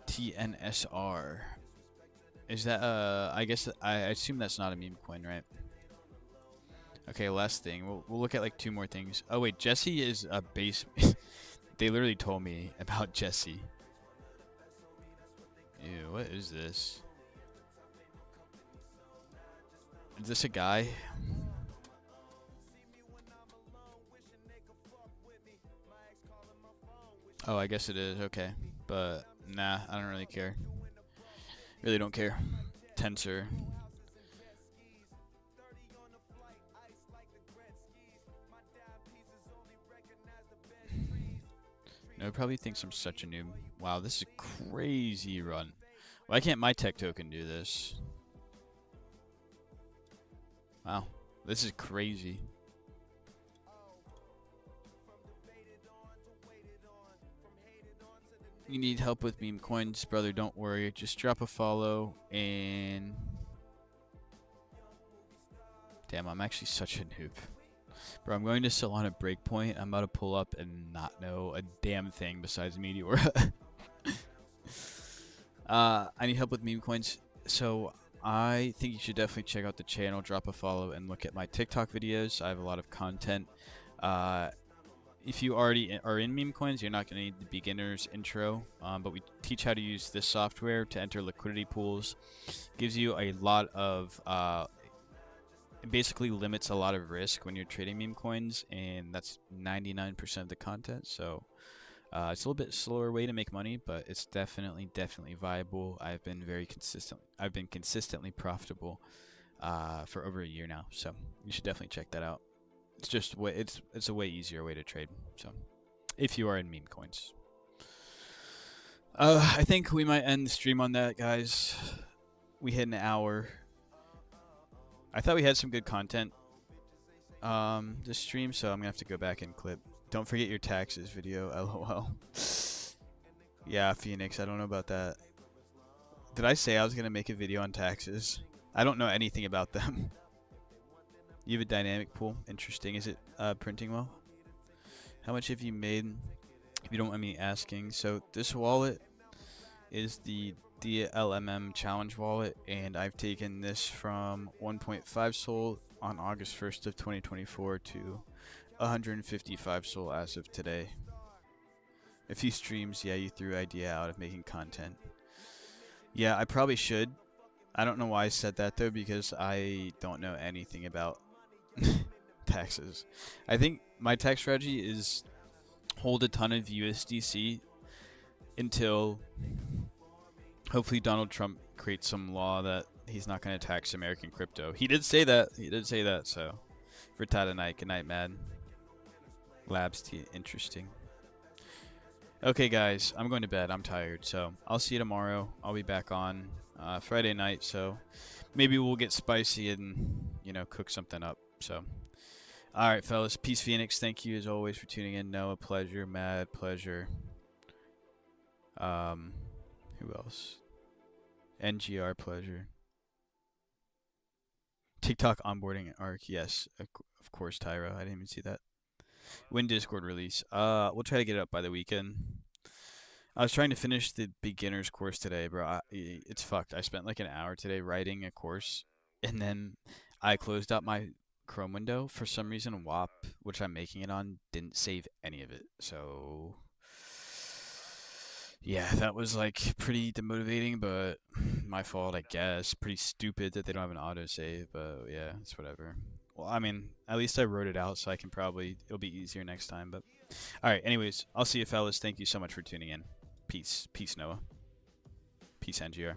TNSR. Is that, I guess, I assume that's not a meme coin, right? Okay, last thing. We'll look at like 2 more things. Oh, wait, Jesse is a base. They literally told me about Jesse. Ew, what is this? Is this a guy? Oh, I guess it is. Okay. But, nah, I don't really care. Really don't care. Tensor. No, probably thinks I'm such a noob. Wow, this is a crazy run. Why can't my tech token do this? Wow, this is crazy. You need help with meme coins, brother, don't worry. Just drop a follow and... Damn, I'm actually such a noob. Bro, I'm going to Solana Breakpoint. I'm about to pull up and not know a damn thing besides Meteora. I need help with meme coins. So I think you should definitely check out the channel, drop a follow, and look at my TikTok videos. I have a lot of content. If you already are in meme coins, you're not going to need the beginner's intro, but we teach how to use this software to enter liquidity pools. Gives you a lot of, it basically limits a lot of risk when you're trading meme coins, and that's 99% of the content. So it's a little bit slower way to make money, but it's definitely viable. I've been consistently profitable for over a year now, so you should definitely check that out. It's just it's a way easier way to trade. So, if you are in meme coins, I think we might end the stream on that, guys. We hit an hour. I thought we had some good content this stream, so I'm gonna have to go back and clip. Don't forget your taxes video, LOL. Yeah, Phoenix. I don't know about that. Did I say I was gonna make a video on taxes? I don't know anything about them. You have a dynamic pool. Interesting. Is it printing well? How much have you made? If you don't mind me asking. So this wallet is the DLMM challenge wallet, and I've taken this from 1.5 SOL on August 1st of 2024 to 155 SOL as of today. A few streams, yeah, you threw idea out of making content. Yeah, I probably should. I don't know why I said that though, because I don't know anything about taxes. I think my tax strategy is hold a ton of USDC until hopefully Donald Trump creates some law that he's not going to tax American crypto. He did say that. So for Tada Night, good night, Mad. Labs, interesting. Okay, guys, I'm going to bed. I'm tired, so I'll see you tomorrow. I'll be back on Friday night, so maybe we'll get spicy and, you know, cook something up. So, all right, fellas. Peace, Phoenix. Thank you as always for tuning in. Noah, pleasure. Mad, pleasure. Who else? NGR, pleasure. TikTok onboarding arc, yes, of course, Tyro. I didn't even see that. When Discord release? We'll try to get it up by the weekend. I was trying to finish the beginner's course today, bro. It's fucked. I spent like an hour today writing a course, and then I closed out my Chrome window. For some reason, WAP, which I'm making it on, didn't save any of it. So, yeah, that was like pretty demotivating, but my fault, I guess. Pretty stupid that they don't have an autosave, but yeah, it's whatever. Well, I mean, at least I wrote it out, so I can it'll be easier next time. But all right, anyways, I'll see you, fellas. Thank you so much for tuning in. Peace. Peace, Noah. Peace, NGR.